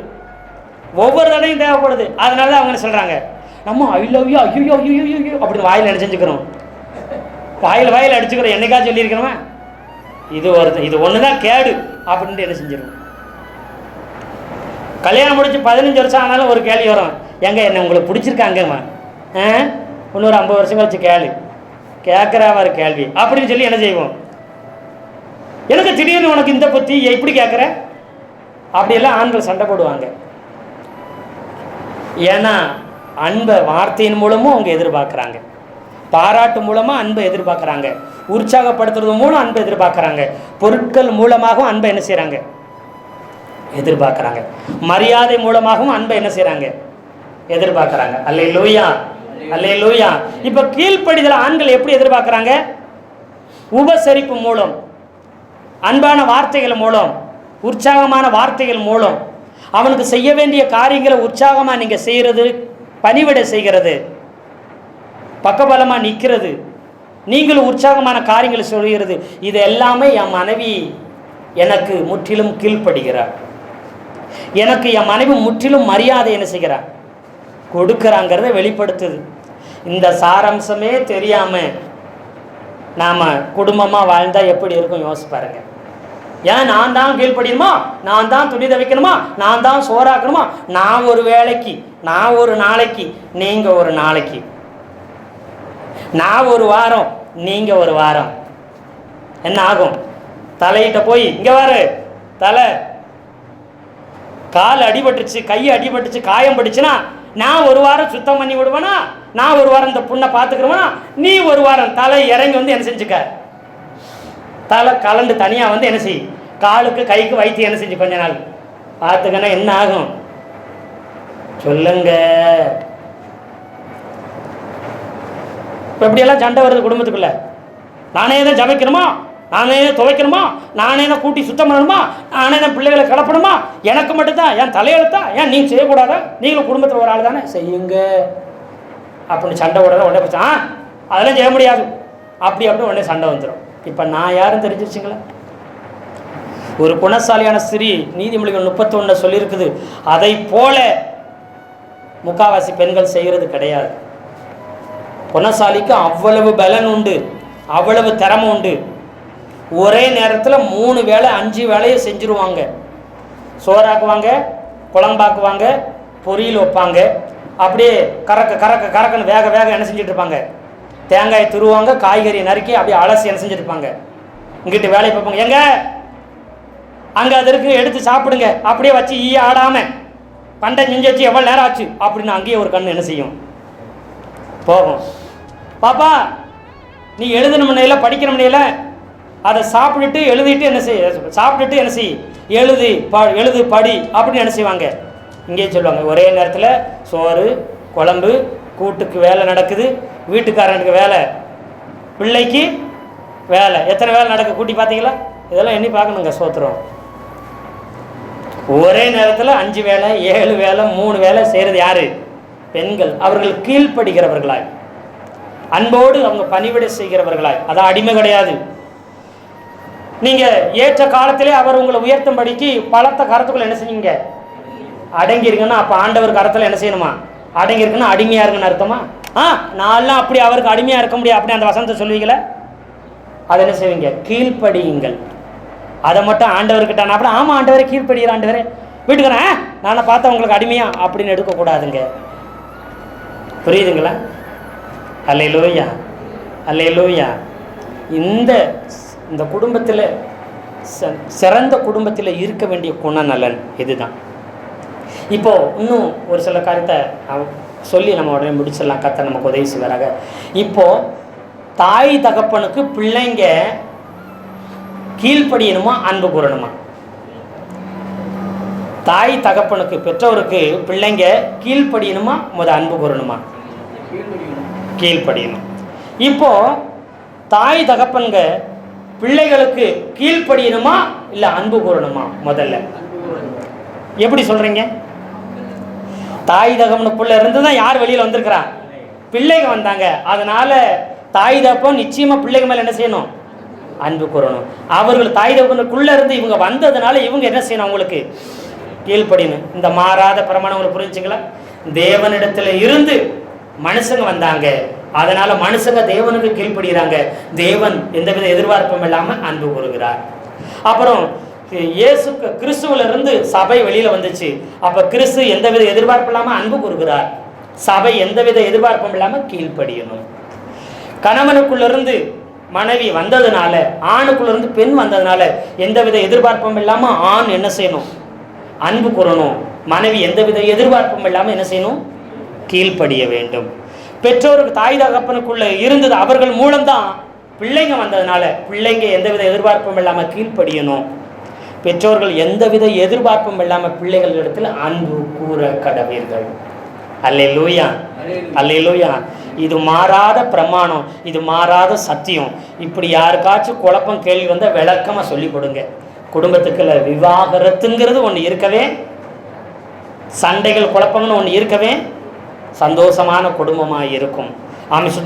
ஒவ்வொரு தடையும் தேவைப்படுது. அதனால தான் அவங்க என்ன சொல்கிறாங்க, நம்ம ஐ லவ் யூ ஐயோ ஐயோ ஐயோ அப்படின்னு வாயில் அடிச்சுக்கிறோம், வாயில் அடிச்சுக்கிறோம். என்னைக்கா சொல்லியிருக்கிறோமா இது ஒன்று தான் கேடு அப்படின்ட்டு என்ன செஞ்சிடும். கல்யாணம் முடிச்சு 15 வருஷம் ஆனாலும் ஒரு கேள்வி வரும், எங்க என்ன உங்களுக்கு பிடிச்சிருக்காங்கம்மா, இன்னொரு 50 வருஷம் கழிச்சு கேட்குறாவாரு கேள்வி அப்படின்னு சொல்லி என்ன செய்வோம், எனக்கு திடீர்னு உனக்கு இந்த பற்றி எப்படி கேட்குற அப்படியெல்லாம் ஆண்கள் சண்டை போடுவாங்க. ஏன்னா அன்பை வார்த்தையின் மூலமும் அவங்க எதிர்பார்க்குறாங்க, பாராட்டு மூலமாக அன்பை எதிர்பார்க்குறாங்க, உற்சாகப்படுத்துறது மூலம் அன்பை எதிர்பார்க்குறாங்க, பொருட்கள் மூலமாகவும் அன்பை என்ன செய்கிறாங்க, எதிர்பார்க்குறாங்க, மரியாதை மூலமாகவும் அன்பை என்ன செய்கிறாங்க, எதிர்பார்க்குறாங்க. அல்லேலூயா, அல்லேலூயா. இப்போ கீழ்ப்படிதல் ஆண்கள் எப்படி எதிர்பார்க்குறாங்க? உபசரிப்பு மூலம், அன்பான வார்த்தைகள் மூலம், உற்சாகமான வார்த்தைகள் மூலம், அவனுக்கு செய்ய வேண்டிய காரியங்களை உற்சாகமாக நீங்கள் செய்கிறது, பணிவிடை செய்கிறது, பக்கபலமாக நிற்கிறது, நீங்களும் உற்சாகமான காரியங்களை சொல்கிறது, இது எல்லாமே என் மனைவி எனக்கு முற்றிலும் கீழ்ப்படுகிறார், எனக்கு என் மனைவி முற்றிலும் மரியாதை என்ன செய்கிறார் கொடுக்குறாங்கிறத வெளிப்படுத்துது. இந்த சாராம்சமே தெரியாமல் நாம் குடும்பமாக வாழ்ந்தால் எப்படி இருக்கும் யோசிச்சு பாருங்க. ஏன் நான் தான் கீழ்ப்படியணுமா, நான் தான் துணி துவைக்கணுமா, நான் தான் சோறாக்கணுமா, நான் ஒரு வேலைக்கு, நான் ஒரு நாளைக்கு, நீங்கள் ஒரு நாளைக்கு, நான் ஒரு வாரம், நீங்கள் ஒரு வாரம், என்ன ஆகும்? தலையிட்ட போய் இங்கே வாரு, தலை கால் அடிபட்டுச்சு, கை அடிபட்டுச்சு, காயம் பட்டுச்சுன்னா நான் ஒரு வாரம் சுத்தம் பண்ணி விடுவேனா, நான் ஒரு வாரம் இந்த புண்ணை பார்த்துக்கிறவனா, நீ ஒரு வாரம் தலை இறங்கி வந்து என்ன செஞ்சுக்க, தலை கலந்து தனியாக வந்து என்ன செய், காலுக்கு கைக்கு வைத்து என்ன செஞ்சு கொஞ்ச நாள் பார்த்துக்கன்னா என்ன ஆகும் சொல்லுங்க. இப்போ எப்படியெல்லாம் சண்டை வருது குடும்பத்துக்குள்ள. நானே தான் சமைக்கணுமா, நானே தான் துவைக்கணுமா, நானே தான் கூட்டி சுத்தம் பண்ணணுமா, நானே தான் பிள்ளைகளை கிளப்பணுமா, எனக்கு மட்டும்தான் என் தலையெழுத்தா, ஏன் நீ செய்யக்கூடாதா, நீங்களும் குடும்பத்தில் ஒரு ஆள் தானே செய்யுங்க அப்படின்னு சண்டை விடுறத உடனே பிரச்சனை, அதெல்லாம் செய்ய முடியாது அப்படி உடனே சண்டை வந்துடும். இப்போ நான் யாரும் தெரிஞ்சிருச்சுங்களா? ஒரு குணசாலியான ஸ்திரீ நீதிமொழிகள் 31 சொல்லியிருக்குது. அதை போல முக்காவாசி பெண்கள் செய்கிறது கிடையாது. குணசாலிக்கு அவ்வளவு பலன் உண்டு, அவ்வளவு திறமை உண்டு. ஒரே நேரத்தில் 3 வேளை 5 வேலையை செஞ்சுருவாங்க. சோறாக்குவாங்க, குழம்பாக்குவாங்க, பொரியல் வைப்பாங்க, அப்படியே கறக்குன்னு வேக வேக என்ன செஞ்சுட்டு இருப்பாங்க, தேங்காயை துருவாங்க, காய்கறி நறுக்கி அப்படியே அலசி என்ன செஞ்சுருப்பாங்க, இங்கிட்டு வேலையை பார்ப்பாங்க. எங்க அங்கே அது இருக்கு எடுத்து சாப்பிடுங்க, அப்படியே வச்சு ஈய ஆடாமல் பண்டை செஞ்சு வச்சு எவ்வளோ நேரம் ஆச்சு அப்படின்னு அங்கேயே ஒரு கண் என்ன செய்யும் போகும். பாப்பா நீ எழுதணும்னையில படிக்கணும்னையில அதை சாப்பிட்டுட்டு எழுதிட்டு என்ன செய், சாப்பிட்டுட்டு என்ன செய், எழுது படி அப்படின்னு என்ன செய்வாங்க. இங்கேயே சொல்லுவாங்க ஒரே நேரத்தில் சோறு குழம்பு கூட்டுக்கு வேலை நடக்குது, வீட்டுக்காரனுக்கு வேலை, பிள்ளைக்கு வேலை, எத்தனை வேலை நடக்கு கூட்டி பார்த்தீங்களா? இதெல்லாம் எண்ணி பார்க்கணுங்க. சோத்திரம் ஒரே நேரத்தில் 5 வேலை 7 வேலை 3 வேலை செய்கிறது யாரு? பெண்கள். அவர்கள் கீழ்ப்படுகிறவர்களாய், அன்போடு அவங்க பணிவிடை செய்கிறவர்களாய். அதான் அடிமை கிடையாது. நீங்கள் ஏற்ற காலத்திலே அவர் உங்களை உயர்த்தும்படிக்கு பலத்த கரத்துக்குள்ள என்ன செஞ்சீங்க, அடங்கியிருக்குன்னா அப்போ ஆண்டவர் கரத்தில் என்ன செய்யணுமா, அடங்கியிருக்குன்னா அடிமையாக இருக்குன்னு அர்த்தமா? நான்லாம் அப்படி அவருக்கு அடிமையாக இருக்க முடியாது அப்படி அந்த வசனத்தை சொல்லுவீங்களே, அதை என்ன செய்வீங்க, கீழ்ப்படியுங்கள். அதை மட்டும் ஆண்டவர்கிட்ட நான் அப்படி ஆமாம் ஆண்டவரே கீழ்ப்படுகிற ஆண்டவரே வீட்டுக்கிறேன் நானே பார்த்தா உங்களுக்கு அடிமையா அப்படின்னு எடுக்கக்கூடாதுங்க. புரியுதுங்களா? அல்லேலூயா, அல்லேலூயா. இந்த குடும்பத்தில் சிறந்த குடும்பத்தில் இருக்க வேண்டிய குணநலன் இதுதான். இப்போது இன்னும் ஒரு சில காரியத்தை சொல்லி நம்ம உடனே முடிச்சிடலாம். கர்த்தர் நமக்கு உதவி செய்வாராக. இப்போது தாய் தகப்பனுக்கு பிள்ளைங்க கீழ்ப்படியணுமா அன்பு கூறணுமா? தாய் தகப்பனுக்கு பெற்றோருக்கு பிள்ளைங்க கீழ்ப்படியணுமா அன்பு கூறணுமா? கீழ்ப்படியணும். இப்போ தாய் தகப்பன்க பிள்ளைகளுக்கு கீழ்ப்படியணுமா இல்லை அன்பு கூறணுமா? முதல்ல எப்படி சொல்றீங்க? தாய் தகப்பனுக்குள்ள இருந்து தான் யார் வெளியில் வந்திருக்கிறா? பிள்ளைங்க வந்தாங்க. அதனால தாய் தகப்பன் நிச்சயமா பிள்ளைங்க மேல என்ன செய்யணும்? அன்பு கூறணும். அவர்கள் தாய் தகப்பனுக்குள்ள இருந்து இவங்க வந்ததுனால இவங்க என்ன செய்யணும்? அவங்களுக்கு கீழ்ப்படியணும். இந்த மாறாத பிரமாணம் உங்களுக்கு புரிஞ்சுங்களா? தேவனிடத்துல இருந்து மனுஷங்க வந்தாங்க, அதனால மனுஷங்க தேவனுக்கு கீழ்ப்படுகிறாங்க. தேவன் எந்தவித எதிர்பார்ப்பும் இல்லாமல் அன்பு கூறுகிறார். அப்புறம் இயேசு கிறிஸ்துவில இருந்து சபை வெளியில வந்துச்சு. அப்ப கிறிஸ்து எந்தவித எதிர்பார்ப்பு இல்லாமல் அன்பு கூறுகிறார். சபை எந்தவித எதிர்பார்ப்பும் இல்லாமல் கீழ்ப்படியணும். கணவனுக்குள்ள இருந்து மனைவி வந்ததுனால, ஆணுக்குள்ள இருந்து பெண் வந்ததுனால எந்தவித எதிர்பார்ப்பும் இல்லாம ஆண் என்ன செய்யணும்? அன்பு கூறணும். மனைவி எந்தவித எதிர்பார்ப்பும் இல்லாமல் என்ன செய்யணும்? கீழ்ப்படிய வேண்டும். பெற்றோருக்கு தாய் தகப்பனுக்குள்ள இருந்தது, அவர்கள் மூலம்தான் பிள்ளைங்க வந்ததுனால பிள்ளைங்க எந்தவித எதிர்பார்ப்பும் இல்லாமல் கீழ்ப்படியணும். பெற்றோர்கள் எந்தவித எதிர்பார்ப்பும் இல்லாமல் பிள்ளைகளிடத்தில் அன்பு கூற கடவீர்கள். அல்லேலூயா, அல்லேலூயா. இது மாறாத பிரமாணம், இது மாறாத சத்தியம். இப்படி யாருக்காச்சும் குழப்பம் கேள்வி வந்தால் விளக்கமாக சொல்லி கொடுங்க. குடும்பத்துக்குள்ள விவாகரத்துங்கிறது ஒன்று இருக்கவே, சண்டைகள் குழப்பங்கள்னு ஒன்று இருக்கவே, சந்தோஷமான குடும்பமாக இருக்கும்.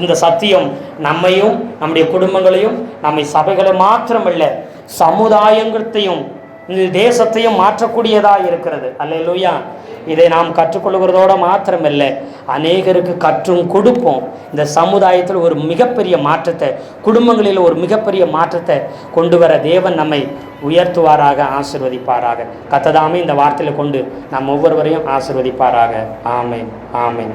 இந்த சத்தியம் நம்மையும் நம்முடைய குடும்பங்களையும் நம்மை சபைகளை மாத்திரமல்ல சமுதாயங்களையும் தேசத்தையும் மாற்றக்கூடியதாக இருக்கிறது. அல்லேலூயா. இதை நாம் கற்றுக்கொள்கிறதோடு மாத்திரமல்ல, அநேகருக்கு கற்றும் கொடுப்போம். இந்த சமுதாயத்தில் ஒரு மிகப்பெரிய மாற்றத்தை, குடும்பங்களில் ஒரு மிகப்பெரிய மாற்றத்தை கொண்டு வர தேவன் நம்மை உயர்த்துவாராக, ஆசீர்வதிப்பாராக. கர்த்தர் தாமே இந்த வார்த்தையில் கொண்டு நாம் ஒவ்வொருவரையும் ஆசீர்வதிப்பாராக. ஆமென், ஆமென்.